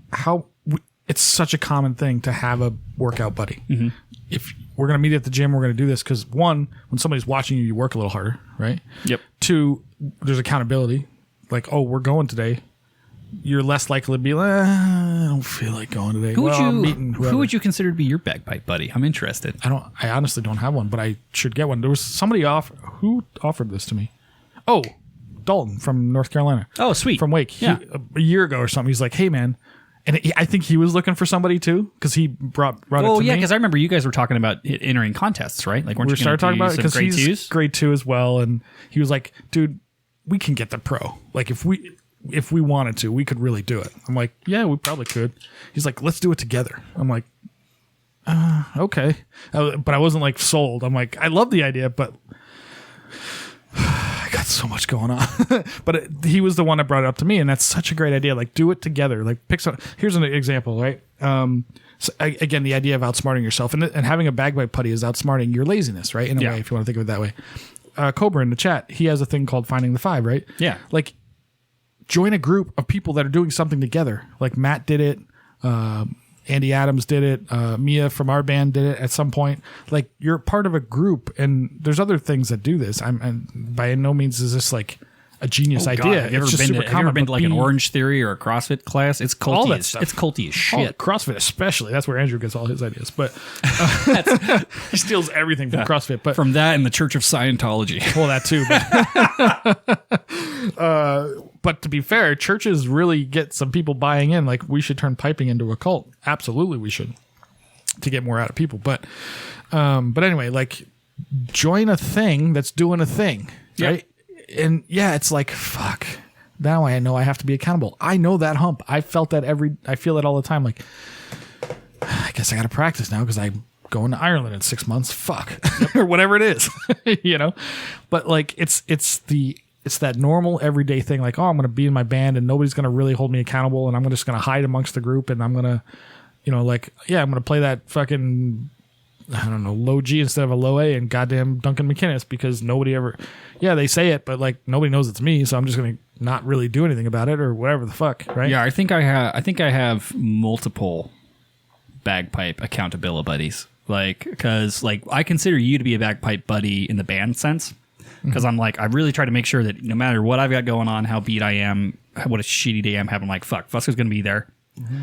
it's such a common thing to have a workout buddy. Mm-hmm. If we're gonna meet at the gym, we're gonna do this because 1, when somebody's watching you, you work a little harder, right?
Yep.
2, there's accountability. Like, oh, we're going today. You're less likely to be like, I don't feel like going today.
Who would you consider to be your bagpipe buddy? I'm interested.
I honestly don't have one, but I should get one. There was somebody who offered this to me. Oh, Dalton from North Carolina.
Oh, sweet.
From Wake.
Yeah.
A year ago or something. He's like, hey, man. And I think he was looking for somebody too because he brought it to me.
Oh, yeah, because I remember you guys were talking about entering contests, right? Like, weren't you
started talking about it because he's
twos?
grade 2 as well. And he was like, dude, we can get the pro. Like, if we wanted to, we could really do it. I'm like, yeah, we probably could. He's like, let's do it together. I'm like, okay. But I wasn't like sold. I'm like, I love the idea, but I got so much going on. But he was the one that brought it up to me, and that's such a great idea. Like, do it together. Like, pick some. Here's an example, right? So again, the idea of outsmarting yourself and having a bagpipe buddy is outsmarting your laziness, right? In a way, if you want to think of it that way. Cobra in the chat, he has a thing called Finding the Five, right?
Yeah.
Like, join a group of people that are doing something together. Like Matt did it. Andy Adams did it. Mia from our band did it at some point. Like, you're part of a group, and there's other things that do this. I'm by no means is this like a genius idea.
Have you ever been to like an Orange Theory or a CrossFit class? It's culty.
All that stuff.
It's culty as shit.
CrossFit especially. That's where Andrew gets all his ideas. But he steals everything from CrossFit. But
from that and the Church of Scientology.
Well, that too. But to be fair, churches really get some people buying in. Like, we should turn piping into a cult. Absolutely, we should, to get more out of people. But anyway, like, join a thing that's doing a thing, right? And yeah, it's like, fuck. Now I know I have to be accountable. I know that hump. I felt that I feel it all the time. Like, I guess I got to practice now because I'm going to Ireland in 6 months. Fuck, or whatever it is, But like, it's that normal everyday thing. Like, oh, I'm going to be in my band and nobody's going to really hold me accountable, and I'm just going to hide amongst the group, and I'm going to, I'm going to play that fucking, I don't know, low G instead of a low A and goddamn Duncan McInnes because nobody ever, they say it, but like nobody knows it's me, so I'm just going to not really do anything about it or whatever the fuck, right?
Yeah, I think I have multiple bagpipe accountability buddies. Like, because like I consider you to be a bagpipe buddy in the band sense. Because I'm like, I really try to make sure that no matter what I've got going on, how beat I am, what a shitty day I'm having, I'm like, fuck, Fusco's going to be there. Mm-hmm.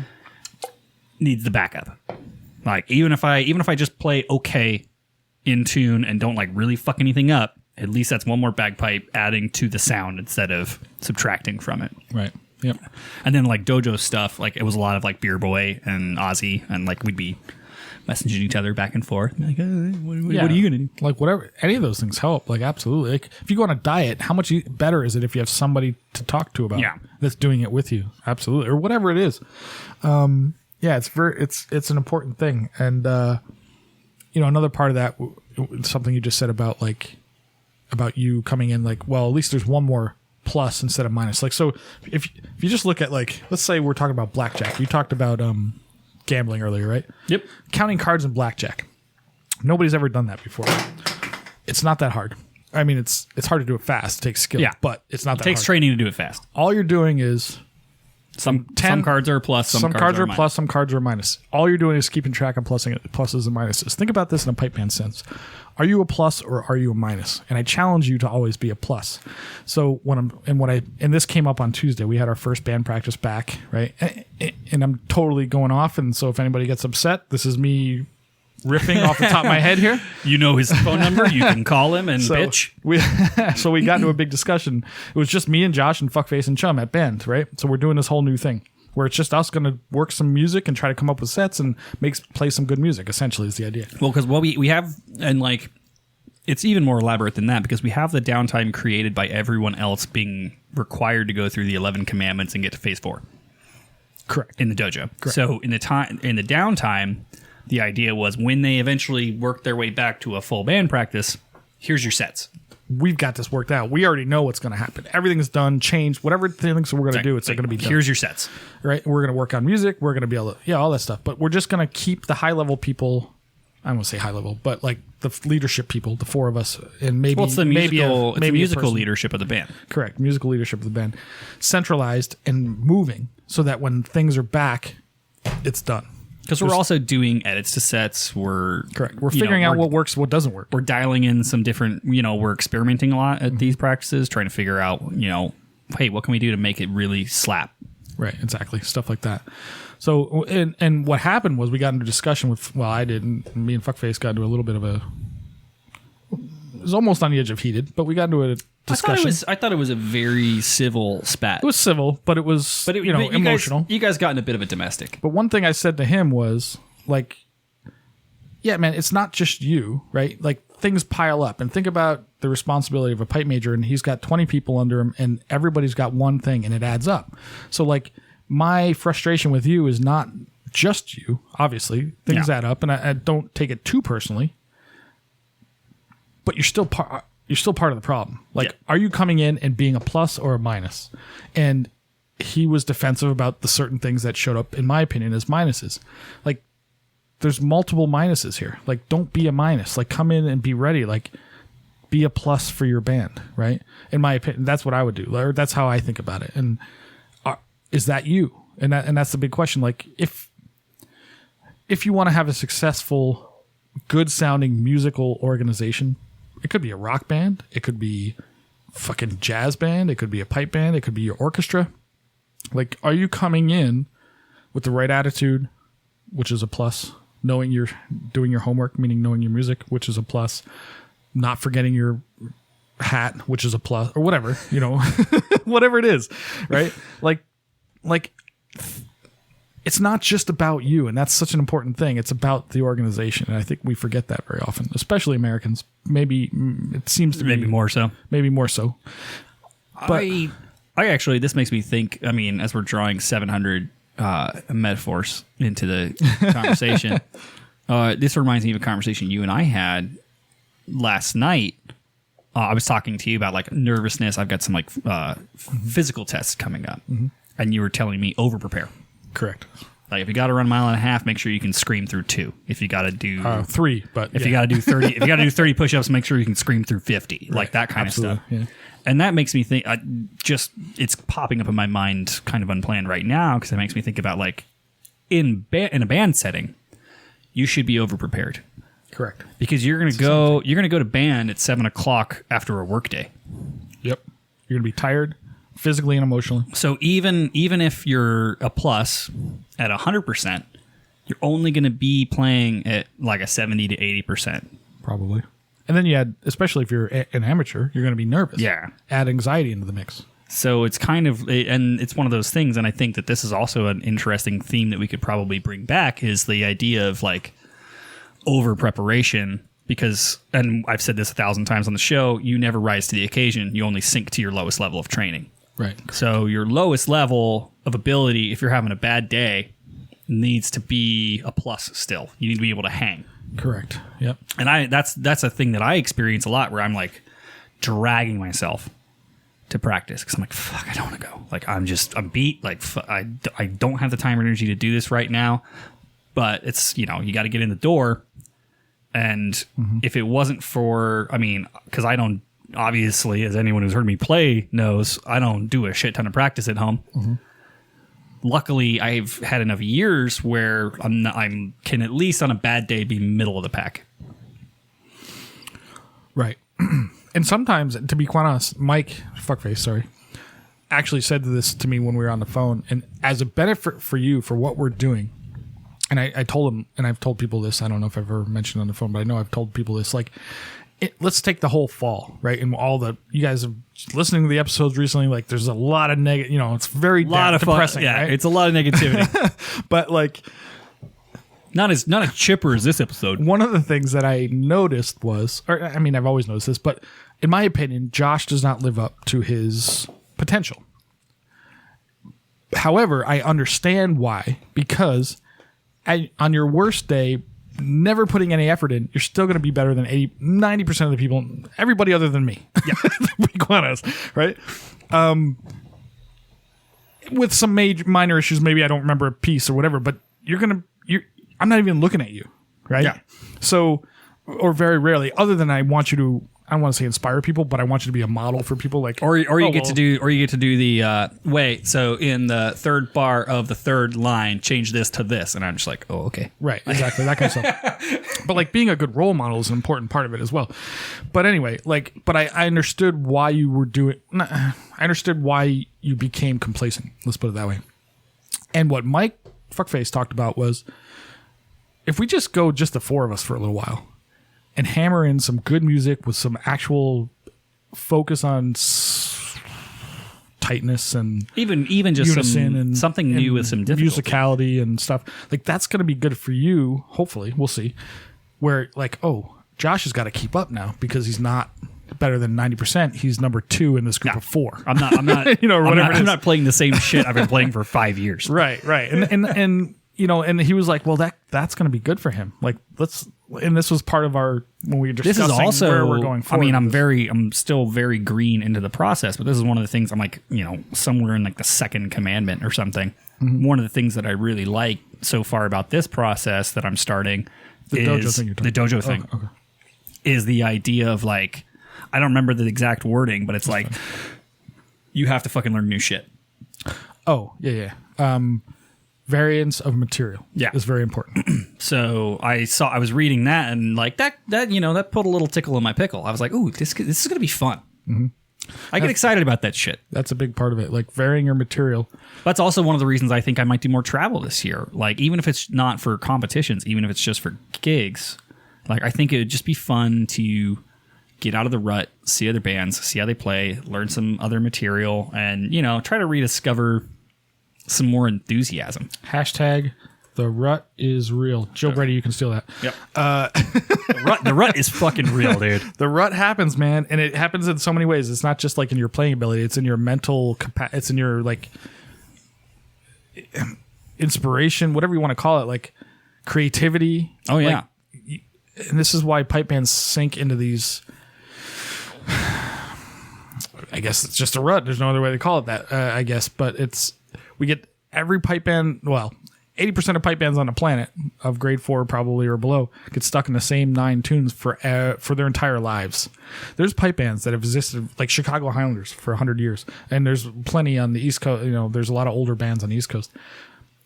Needs the backup. Like even if I just play okay in tune and don't like really fuck anything up, at least that's one more bagpipe adding to the sound instead of subtracting from it.
Right. Yep.
And then like dojo stuff, like it was a lot of like Beer Boy and Ozzy, and like we'd be messaging each other back and forth. Like, what are you gonna do?
Like whatever, any of those things help. Like absolutely. Like if you go on a diet, how much better is it if you have somebody to talk to about that's doing it with you? Absolutely, or whatever it is. It's an important thing, and another part of that, something you just said about you coming in like, well, at least there's one more plus instead of minus. Like, so if you just look at like, let's say we're talking about blackjack. You talked about gambling earlier, right?
Yep.
Counting cards in blackjack. Nobody's ever done that before. It's not that hard. I mean, it's hard to do it fast. It takes skill, but it's not that hard.
It takes training to do it fast.
All you're doing is
some cards are plus, some cards are
plus, some cards are minus. All you're doing is keeping track of pluses and minuses. Think about this in a pipe band sense. Are you a plus or are you a minus? And I challenge you to always be a plus. So and this came up on Tuesday. We had our first band practice back, right? And I'm totally going off. And so if anybody gets upset, this is me riffing off the top of my head here.
You know his phone number. You can call him and bitch.
So we got into a big discussion. It was just me and Josh and Fuckface and Chum at band, right? So we're doing this whole new thing where it's just us going to work some music and try to come up with sets and play some good music, essentially, is the idea.
Well, because what we have, and like, it's even more elaborate than that, because we have the downtime created by everyone else being required to go through the 11 commandments and get to phase 4.
Correct.
In the dojo.
Correct.
So in the downtime, the idea was when they eventually work their way back to a full band practice, here's your sets.
We've got this worked out. We already know what's going to happen. Everything's done, changed, whatever things we're going to do, it's going to be done.
Here's your sets.
Right? We're going to work on music. We're going to be able to, all that stuff. But we're just going to keep the high level people. I won't say high level, but like the leadership people, the four of us, and maybe
it's the musical leadership of the band.
Correct, musical leadership of the band, centralized and moving, so that when things are back, it's done.
Because we're also doing edits to sets. We're
figuring out what works, what doesn't work.
We're dialing in some different. We're experimenting a lot at these practices, trying to figure out. Hey, what can we do to make it really slap?
Right, exactly, stuff like that. So, and what happened was we got into a discussion with, I did, and me and Fuckface got into a little bit of it was almost on the edge of heated, but we got into a discussion.
I thought it was a very civil spat.
It was civil, but it was, emotional.
You guys got in a bit of a domestic.
But one thing I said to him was, like, yeah, man, it's not just you, right? Like, things pile up. And think about the responsibility of a pipe major, and he's got 20 people under him, and everybody's got one thing, and it adds up. So, like, my frustration with you is not just you, obviously. Things add up, and I don't take it too personally. But you're still part of the problem. Like, are you coming in and being a plus or a minus? And he was defensive about the certain things that showed up, in my opinion, as minuses. Like, there's multiple minuses here. Like, don't be a minus. Like, come in and be ready. Like, be a plus for your band, right? In my opinion, that's what I would do. Or that's how I think about it. And is that you? And that's the big question. Like, if you want to have a successful, good sounding musical organization, it could be a rock band, it could be fucking jazz band, it could be a pipe band, it could be your orchestra. Like, are you coming in with the right attitude, which is a plus, knowing you're doing your homework, meaning knowing your music, which is a plus, not forgetting your hat, which is a plus, or whatever, whatever it is, right? Like, it's not just about you, and that's such an important thing. It's about the organization, and I think we forget that very often, especially Americans. Maybe it seems to be
more so.
Maybe more so. But
I actually, this makes me think. I mean, as we're drawing 700 metaphors into the conversation, this reminds me of a conversation you and I had last night. I was talking to you about like nervousness. I've got some like physical tests coming up. Mm-hmm. And you were telling me over prepare.
Correct.
Like if you got to run a mile and a half, make sure you can scream through 2. If you got to do
3, but
if you got to do 30, if you got to do 30 push-ups, make sure you can scream through 50. Right. Like that kind of stuff. Yeah. And that makes me think. It's popping up in my mind, kind of unplanned right now, because it makes me think about like in a band setting, you should be over prepared.
Correct.
Because you're gonna go to band at 7:00 after a workday.
Yep. You're gonna be tired. Physically and emotionally.
So even if you're a plus at 100%, you're only going to be playing at like a 70 to 80%.
Probably. And then you add, especially if you're an amateur, you're going to be nervous.
Yeah.
Add anxiety into the mix.
So it's kind of, and it's one of those things, and I think that this is also an interesting theme that we could probably bring back, is the idea of like over preparation, because, and I've said this 1,000 times on the show, you never rise to the occasion. You only sink to your lowest level of training.
Right.
So your lowest level of ability, if you're having a bad day, needs to be a plus still. You need to be able to hang.
Correct. Yep.
And that's a thing that I experience a lot, where I'm like dragging myself to practice because I'm like, fuck, I don't want to go. Like I'm beat. Like I don't have the time or energy to do this right now. But it's, you got to get in the door. And if it wasn't for, because I don't, obviously, as anyone who's heard me play knows, I don't do a shit ton of practice at home. Mm-hmm. Luckily, I've had enough years where I can at least on a bad day be middle of the pack. Right.
And sometimes, to be quite honest, Mike, actually said this to me when we were on the phone. And as a benefit for you, for what we're doing, and I told him, and I've told people this, I don't know if I've ever mentioned on the phone, but I know I've told people this, like, let's take the whole fall, right? And you guys have listening to the episodes recently, like there's a lot of negative, it's very depressing.
Yeah,
right?
it's a lot of negativity.
But like,
not as chipper as this episode.
One of the things that I noticed was, I've always noticed this, but in my opinion, Josh does not live up to his potential. However, I understand why, because on your worst day, never putting any effort in, you're still going to be better than 90% of the people, everybody other than me. Yeah. To be honest, right? With some minor issues, maybe I don't remember a piece or whatever, but I'm not even looking at you, right? Yeah. So, or very rarely, other than I want you to, I don't want to say inspire people, but I want you to be a model for people, like,
or you get to do the wait. So in the third bar of the third line, change this to this, and I'm just like, oh, okay,
right, exactly, that kind of stuff. But like being a good role model is an important part of it as well. But anyway, but I understood why you were doing. I understood why you became complacent. Let's put it that way. And what Mike Fuckface talked about was, if we just go just the four of us for a little while and hammer in some good music with some actual focus on tightness and
even just something new with some difficulty.
Musicality and stuff, like that's going to be good for you. Hopefully, we'll see. Where like, oh, Josh has got to keep up now because he's not better than 90%. He's number 2 in this group of 4.
I'm not. I'm not playing the same shit I've been playing for 5 years.
Right. And and he was like, well, that's going to be good for him. Like, and this was part of our, when we were discussing
this is also,
where we're going forward.
I'm still very green into the process, but this is one of the things I'm like, somewhere in like the second commandment or something. Mm-hmm. One of the things that I really like so far about this process that I'm starting is the dojo thing. Okay. Is the idea of like, I don't remember the exact wording, but it's like, you have to fucking learn new shit.
Oh, yeah. Variance of material is very important.
So I was reading that and like that put a little tickle in my pickle. I was like, ooh, this is going to be fun. Mm-hmm. I get excited about that shit.
That's a big part of it, like varying your material.
That's also one of the reasons I think I might do more travel this year. Like even if it's not for competitions, even if it's just for gigs, like I think it would just be fun to get out of the rut, see other bands, see how they play, learn some other material, and try to rediscover some more enthusiasm.
Hashtag the rut is real. Joe Brady, you can steal that.
Yep. The rut is fucking real, dude.
The rut happens, man, and it happens in so many ways. It's not just like in your playing ability. It's in your mental it's in your like inspiration, whatever you want to call it, like creativity.
Oh yeah.
And this is why pipe bands sink into these. I guess it's just a rut. There's no other way to call it that. I guess, but we get every pipe band. Well, 80% of pipe bands on the planet of grade 4 probably or below get stuck in the same 9 tunes for their entire lives. There's pipe bands that have existed, like Chicago Highlanders, for 100 years, and there's plenty on the East Coast. There's a lot of older bands on the East Coast,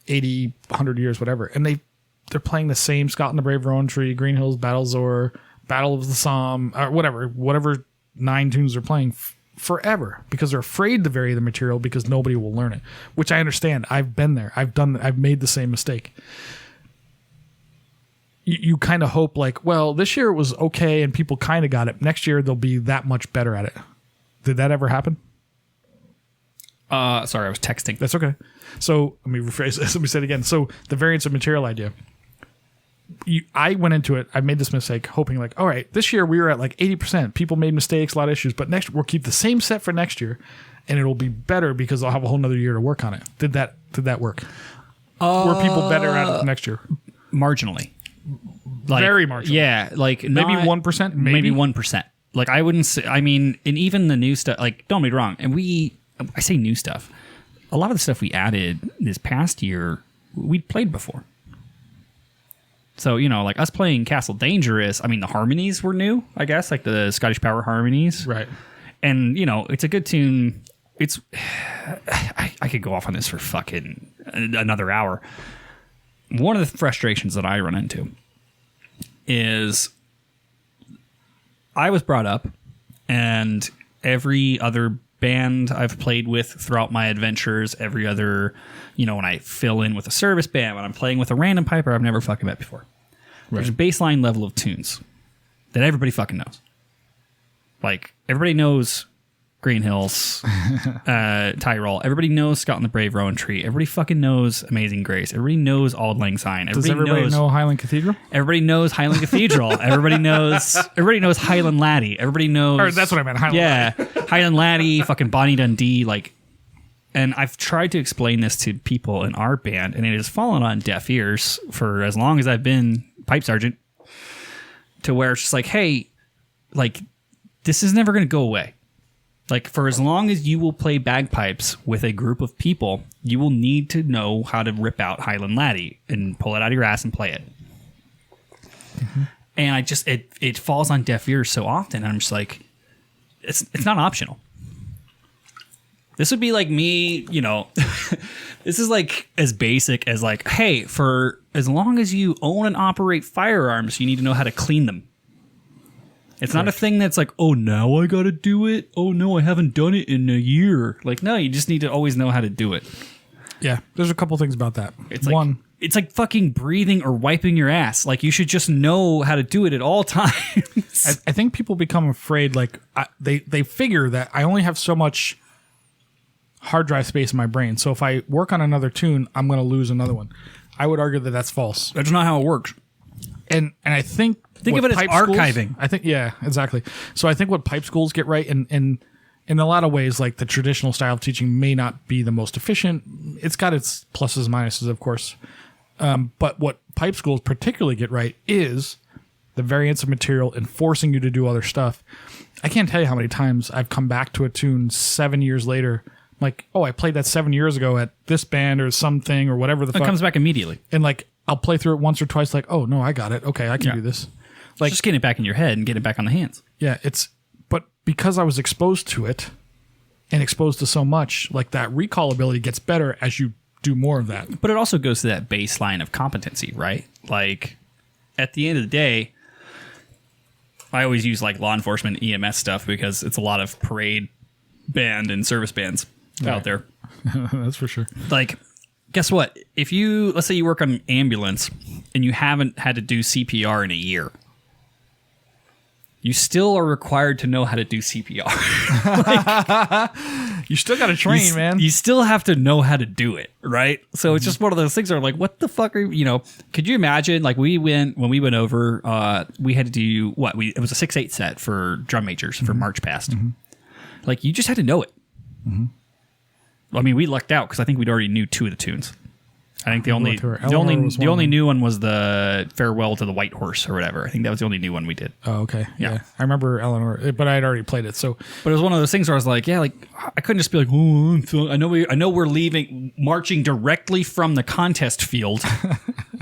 80, 100 years, whatever, and they're playing the same Scott and the Brave Rowan Tree, Green Hills, Battle Zor, Battle of the Somme, or whatever 9 tunes they're playing forever because they're afraid to vary the material because nobody will learn it, which I understand. I've been there. I've made the same mistake. you kind of hope like, well, this year it was okay and people kind of got it. Next year they'll be that much better at it. Did that ever happen?
Sorry, I was texting.
That's okay. So let me rephrase this. Let me say it again. So the variance of material idea. I went into it. I made this mistake hoping like, all right, this year we were at like 80%. People made mistakes, a lot of issues. But next we'll keep the same set for next year and it'll be better because I'll have a whole nother year to work on it. Did that work? Were people better at it next year?
Marginally.
Very marginally.
Yeah. Like
maybe 1%?
Maybe 1%. Like I wouldn't say, I mean, and even the new stuff, like don't get me wrong. And I say new stuff. A lot of the stuff we added this past year, we'd played before. So, like us playing Castle Dangerous, I mean, the harmonies were new, I guess, like the Scottish Power harmonies.
Right.
And, it's a good tune. I could go off on this for fucking another hour. One of the frustrations that I run into is I was brought up and every other band I've played with throughout my adventures, every other, when I fill in with a service band, when I'm playing with a random piper I've never fucking met before. Right. There's a baseline level of tunes that everybody fucking knows. Like, everybody knows Green Hills, Tyrol. Everybody knows Scott and the Brave Rowan Tree. Everybody fucking knows Amazing Grace. Everybody knows Auld Lang Syne.
Does everybody know Highland Cathedral?
Everybody knows Highland Cathedral. Everybody knows Highland Laddie. Everybody knows.
Or that's what I meant. Highland Laddie.
Highland Laddie, fucking Bonnie Dundee, like. And I've tried to explain this to people in our band, and it has fallen on deaf ears for as long as I've been pipe sergeant. To where it's just like, hey, like, this is never going to go away. Like, for as long as you will play bagpipes with a group of people, you will need to know how to rip out Highland Laddie and pull it out of your ass and play it. Mm-hmm. And it falls on deaf ears so often. And I'm just like, it's not optional. This would be like me, this is like as basic as like, hey, for as long as you own and operate firearms, you need to know how to clean them. It's not a thing that's like, oh, now I got to do it. Oh, no, I haven't done it in a year. Like, no, you just need to always know how to do it.
Yeah, there's a couple things about that.
It's like fucking breathing or wiping your ass. Like, you should just know how to do it at all times.
I think people become afraid, like, they figure that I only have so much hard drive space in my brain. So if I work on another tune, I'm going to lose another one. I would argue that that's false.
That's not how it works.
And I think
of it as archiving.
I think, yeah, exactly. So I think what pipe schools get right, and in a lot of ways, like the traditional style of teaching may not be the most efficient. It's got its pluses and minuses, of course. But what pipe schools particularly get right is the variance of material and forcing you to do other stuff. I can't tell you how many times I've come back to a tune 7 years later, like, oh, I played that 7 years ago at this band or something or whatever the fuck.
It comes back immediately.
And like, I'll play through it once or twice, like, oh, no, I got it. Okay, I can do this. Like,
just getting it back in your head and getting it back on the hands.
Yeah, but because I was exposed to it and exposed to so much, like that recall ability gets better as you do more of that.
But it also goes to that baseline of competency, right? Like, at the end of the day, I always use like law enforcement EMS stuff because it's a lot of parade band and service bands out there.
That's for sure.
Like, guess what? If let's say you work on an ambulance and you haven't had to do CPR in a year, you still are required to know how to do CPR.
You still got to train, man.
You still have to know how to do it, right? So it's just one of those things where like, what the fuck are could you imagine, like when we went over, we had to do it was a 6/8 set for drum majors for March Past. Mm-hmm. Like, you just had to know it. Mm-hmm. I mean, we lucked out because I think we'd already knew 2 of the tunes. I think the only new one was the Farewell to the White Horse or whatever. I think that was the only new one we did.
Oh, okay. Yeah. I remember Eleanor, but I had already played it. So,
but it was one of those things where I was like, yeah, like I couldn't just be like, oh, I know we're marching directly from the contest field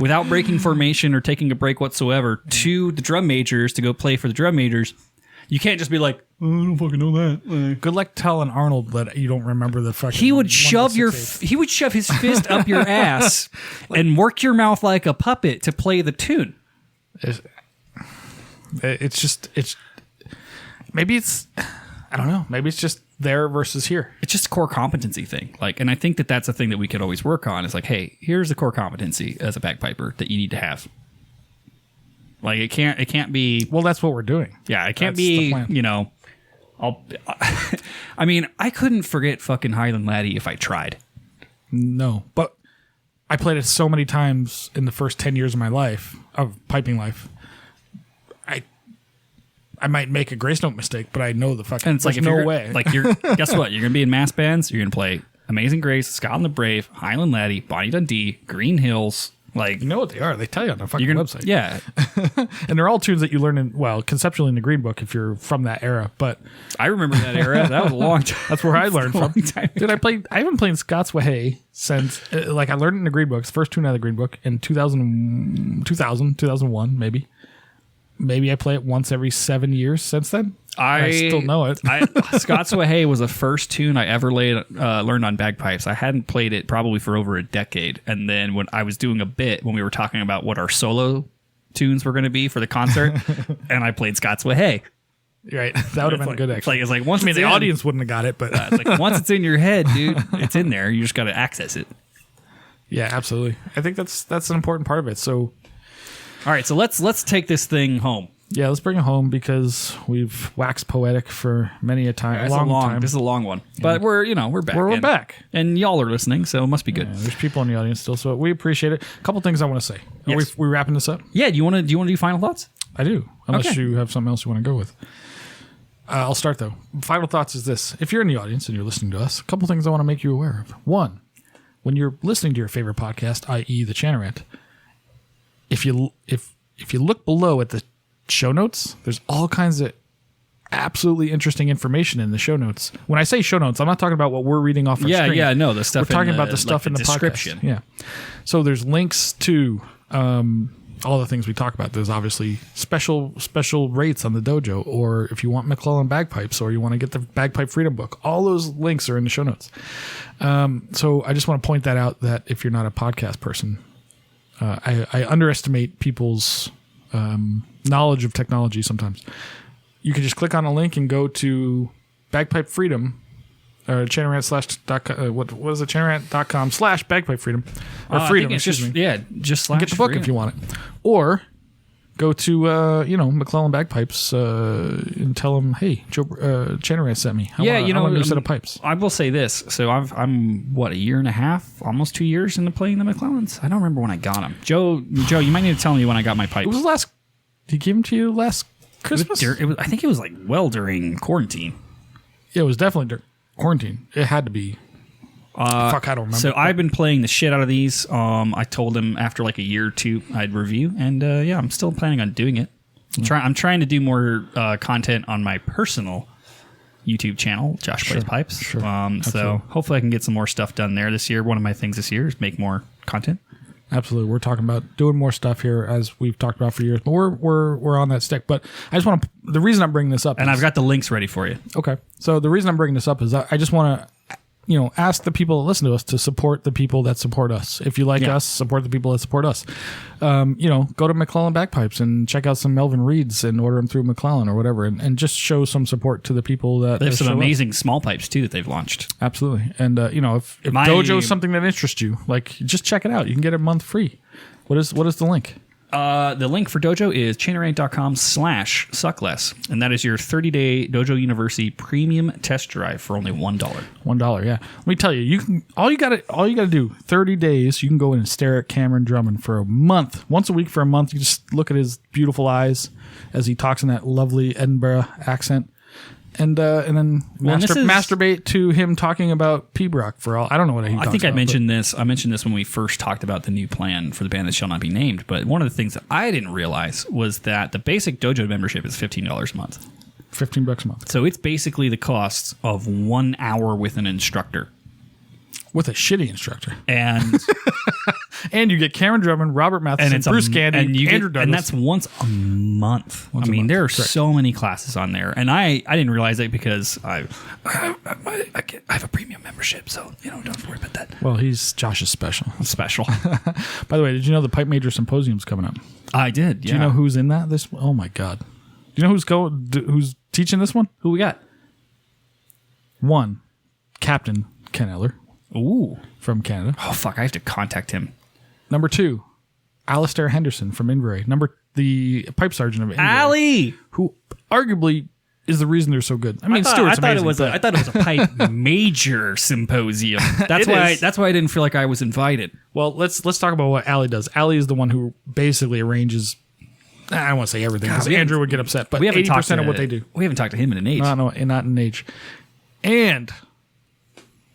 without breaking formation or taking a break whatsoever to the drum majors to go play for the drum majors. You can't just be like, oh, I don't fucking know that.
Good luck telling Arnold that you don't remember the fucking.
He would shove his fist up your ass and work your mouth like a puppet to play the tune.
Maybe it's I don't know. Maybe it's just there versus here.
It's just a core competency thing. Like, and I think that that's a thing that we could always work on. Is like, hey, here's the core competency as a bagpiper that you need to have. Like it can't be.
Well, that's what we're doing.
Yeah, it can't
That's the
be.
plan.
You know, I mean, I couldn't forget fucking Highland Laddie if I tried.
No, but I played it so many times in the first 10 years of my life, of piping life. I might make a grace note mistake, but I know the fucking.
And it's like
there's
if
no
you're,
way.
Like you're guess what? You're gonna be in mass bands. You're gonna play Amazing Grace, Scotland the Brave, Highland Laddie, Bonnie Dundee, Green Hills. Like
you know what they are. They tell you on their fucking
you're gonna,
website.
Yeah,
And they're all tunes that you learn conceptually in the Green Book if you're from that era. But
I remember that era. That was a long time.
that's where I learned from.
Time.
Dude, I haven't played Scots Wahey since, I learned it in the Green Book, the first tune out of the Green Book in 2001, maybe. Maybe I play it once every 7 years since then. I still know it.
Scots Wahey was the first tune I ever learned on bagpipes. I hadn't played it probably for over a decade. And then when I was doing a bit, when we were talking about what our solo tunes were going to be for the concert, and I played Scots Wahey.
Right. That would have been good, actually.
It's like once
the audience wouldn't have got it, but...
it's like once it's in your head, dude, it's in there. You just got to access it.
Yeah, absolutely. I think that's an important part of it. So...
All right, so let's take this thing home.
Yeah, let's bring it home because we've waxed poetic for many a time.
Yeah, this is a long one, but we're back.
We're back,
and y'all are listening, so it must be good.
Yeah, there's people in the audience still, so we appreciate it. A couple things I want to say.
Yes.
Are we wrapping this up?
Yeah. Do you want to do final thoughts?
I do, unless
Okay.
you have something else you want to go with. I'll start though. Final thoughts is this: if you're in the audience and you're listening to us, a couple things I want to make you aware of. One, when you're listening to your favorite podcast, i.e., the Chanarant, if you look below at the show notes, there's all kinds of absolutely interesting information in the show notes. When I say show notes, I'm not talking about what we're reading off our screen.
Yeah, no, the stuff.
We're talking about the stuff in the
description.
podcast. Yeah. So there's links to all the things we talk about. There's obviously special rates on the dojo, or if you want MacLellan Bagpipes, or you want to get the Bagpipe Freedom book. All those links are in the show notes. So I just want to point that out, that if you're not a podcast person, I underestimate people's knowledge of technology sometimes. You can just click on a link and go to Bagpipe Freedom, or Chanarant what is it? Chanarant.com/Bagpipe Freedom, or Freedom.
It's just
get the book if you want it, or go to MacLellan Bagpipes and tell them, hey, Joe Chanarant sent me. I want a new set of pipes.
I will say this. So I'm a year and a half, almost 2 years into playing the MacLellans. I don't remember when I got them. Joe, you might need to tell me when I got my pipes.
It was he gave them to you last Christmas?
I think it was like during quarantine.
Yeah, it was definitely during quarantine. It had to be. I don't remember.
So I've been playing the shit out of these. I told him after like a year or two I'd review, and I'm still planning on doing it. I'm trying to do more content on my personal YouTube channel, Josh Plays Pipes.
Sure.
So hopefully I can get some more stuff done there this year. One of my things this year is make more content.
Absolutely. We're talking about doing more stuff here, as we've talked about for years, but we're on that stick. But I just want to, the reason I'm bringing this up,
and I've got the links ready for you.
Okay. So the reason I'm bringing this up is I just want to, ask the people that listen to us to support the people that support us. If you like us, support the people that support us. Go to MacLellan Bagpipes and check out some Melvin Reeds and order them through MacLellan or whatever, and just show some support to the people that
they have some
show
amazing small pipes too that they've launched.
Absolutely. And if Dojo is something that interests you, just check it out. You can get it a month free. What is the link?
The link for Dojo is Chanarant.com/suckless, and that is your 30-day Dojo University Premium test drive for only $1.
$1, yeah. Let me tell you, all you gotta do, 30 days, you can go in and stare at Cameron Drummond for a month. Once a week for a month, you just look at his beautiful eyes as he talks in that lovely Edinburgh accent. And then masturbate to him talking about P-Brock for all. I don't know what he talks about.
I think I mentioned this. I mentioned this when we first talked about the new plan for the band that shall not be named. But one of the things that I didn't realize was that the basic Dojo membership is $15 a month.
$15 a month.
So it's basically the cost of 1 hour with an instructor.
With a shitty instructor.
And
and you get Cameron Drummond, Robert Matheson, Bruce Gandy, Andrew Douglas.
And that's once a month. There are so many classes on there. And I didn't realize it because I have a premium membership, so don't have to worry about that.
Well, Josh is special.
Special.
By the way, did you know the Pipe Major Symposium's coming up?
I did, yeah.
Do you know who's in that? Oh my God. Do you know who's teaching this one?
Who we got?
One, Captain Ken Eller.
Ooh.
From Canada.
Oh, fuck. I have to contact him.
Number 2, Alistair Henderson from Inverary. the pipe sergeant of England,
Allie,
who arguably is the reason they're so good. I mean, Stuart's amazing.
I thought it was a pipe major symposium. That's why I didn't feel like I was invited.
Well, let's talk about what Allie does. Allie is the one who basically arranges. I don't want to say everything because Andrew would get upset, but 80% of what they do.
We haven't talked to him in an age.
No, not in an age. And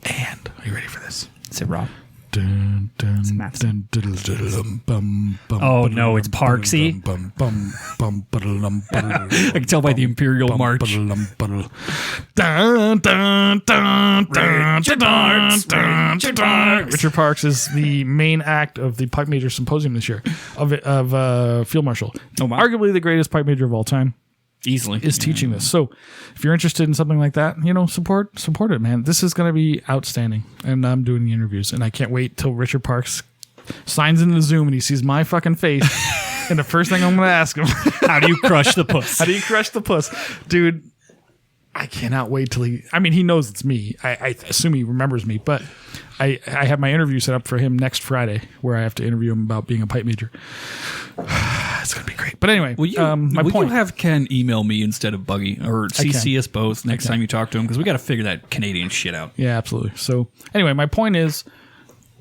are you ready for this?
Say Rob.
Dun, dun,
Matt's.
dun, dun, dun, dun, bum, bum,
Oh, no, it's Parksy.
bum, bum, bum, bum,
I can tell by the Imperial March.
Dun, dun, dun, dun,
Richard Parks,
dun,
Richard
dun.
Parks.
Richard Parks is the main act of the Pipe Major Symposium this year of Field Marshal.
Oh, wow.
Arguably the greatest pipe major of all time.
Easily.
Is teaching this. So if you're interested in something like that, support it, man. This is going to be outstanding. And I'm doing the interviews, and I can't wait till Richard Parks signs in the Zoom and he sees my fucking face. And the first thing I'm going to ask him,
How do you crush the puss?
how do you crush the puss? Dude, I cannot wait till he knows it's me. I assume he remembers me, but I have my interview set up for him next Friday where I have to interview him about being a pipe major. It's going to be great. But anyway,
Will you have Ken email me instead of Buggy or CC us both next time you talk to him? Because we got to figure that Canadian shit out.
Yeah, absolutely. So anyway, my point is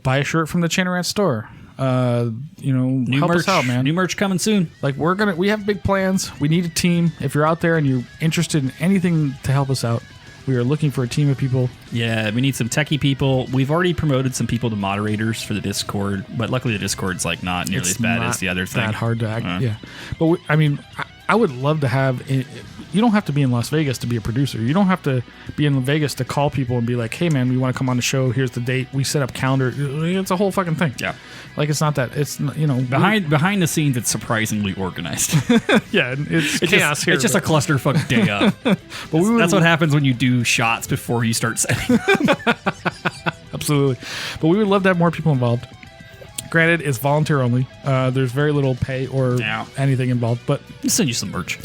buy a shirt from the Chanarant store.
New
help
merch,
us out, man.
New merch coming soon.
Like we have big plans. We need a team. If you're out there and you're interested in anything to help us out, we are looking for a team of people.
Yeah, we need some techie people. We've already promoted some people to moderators for the Discord, but luckily the Discord's like not nearly as bad as the other thing.
That hard to act. Yeah, but I would love to have. You don't have to be in Las Vegas to be a producer. You don't have to be in Vegas to call people and be like, "Hey, man, we want to come on the show. Here's the date." We set up calendar. It's a whole fucking thing.
Yeah,
like it's not that. It's
behind the scenes. It's surprisingly organized.
Yeah, it's chaos here.
It's just a clusterfuck day up. But that's what happens when you do shots before you start setting.
Absolutely, but we would love to have more people involved. Granted, it's volunteer only. There's very little pay or anything involved, but
I'll send you some merch.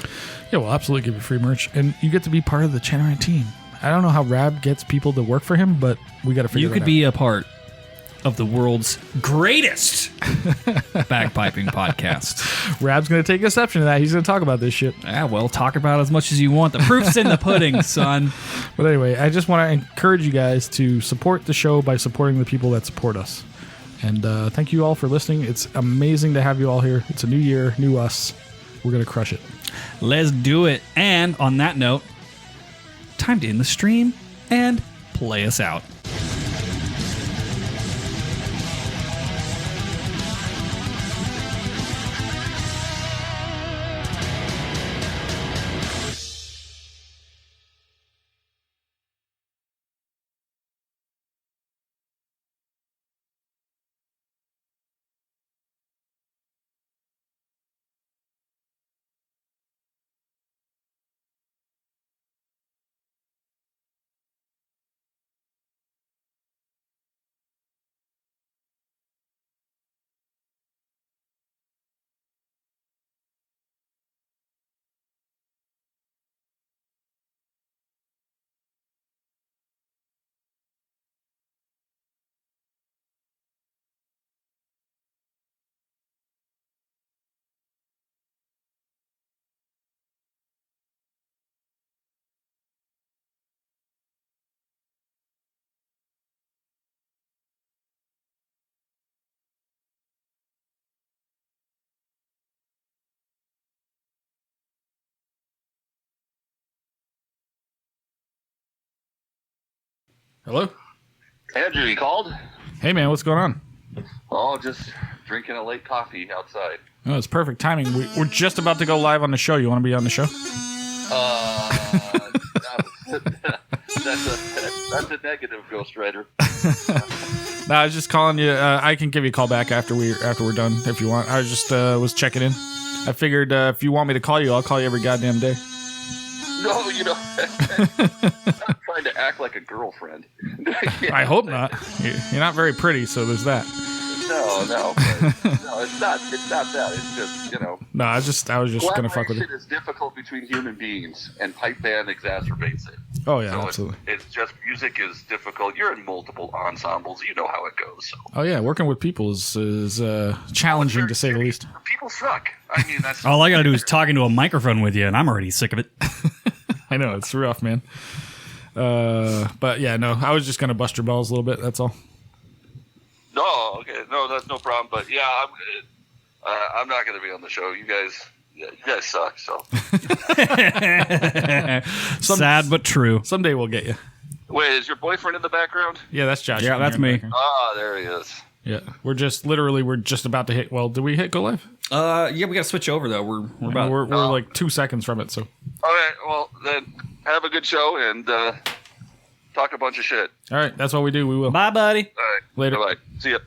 Yeah, we'll absolutely give you free merch, and you get to be part of the Chanarant team. I don't know how Rab gets people to work for him, but we got to figure it out.
You could be a part of the world's greatest bagpiping podcast.
Rab's going to take exception to that. He's going to talk about this shit.
Yeah, well, talk about as much as you want. The proof's in the pudding, son.
But anyway, I just want to encourage you guys to support the show by supporting the people that support us. And thank you all for listening. It's amazing to have you all here. It's a new year, new us. We're going to crush it.
Let's do it. And on that note, time to end the stream and play us out.
Hello?
Andrew, you called?
Hey, man, what's going on?
Oh, just drinking a late coffee outside.
Oh, it's perfect timing. We're just about to go live on the show. You want to be on the show?
That's a negative, Ghost Rider.
No, I was just calling you. I can give you a call back after we're done if you want. I was just was checking in. I figured if you want me to call you, I'll call you every goddamn day.
No, I'm not trying to act like a girlfriend.
I hope not. You're not very pretty, so there's that.
No, but, no, it's not that. It's just,
No, I was just gonna fuck with it.
Collaboration is difficult between human beings, and pipe band exacerbates it.
Oh yeah,
So
absolutely.
It's just music is difficult. You're in multiple ensembles. You know how it goes. So.
Oh yeah, working with people is challenging to say the least.
People suck. I mean, that's
All I got to do is talk into a microphone with you, and I'm already sick of it.
I know it's rough, man. But yeah, no, I was just gonna bust your balls a little bit. That's all.
no, okay, no, that's no problem. But yeah, I'm not going to be on the show. You guys suck. So
Sad but true.
Someday we'll get you.
wait, is your boyfriend in the background?
Yeah, that's Josh.
Yeah, that's me.
Ah, there he is.
Yeah, we're just about to hit. Well, did we hit go live?
Yeah, we got to switch over though. We're about.
We're like 2 seconds from it. So
All right, well then, have a good show and talk a bunch of shit.
all right, that's what we do. We will.
Bye, buddy.
All right,
Later.
Bye. See ya.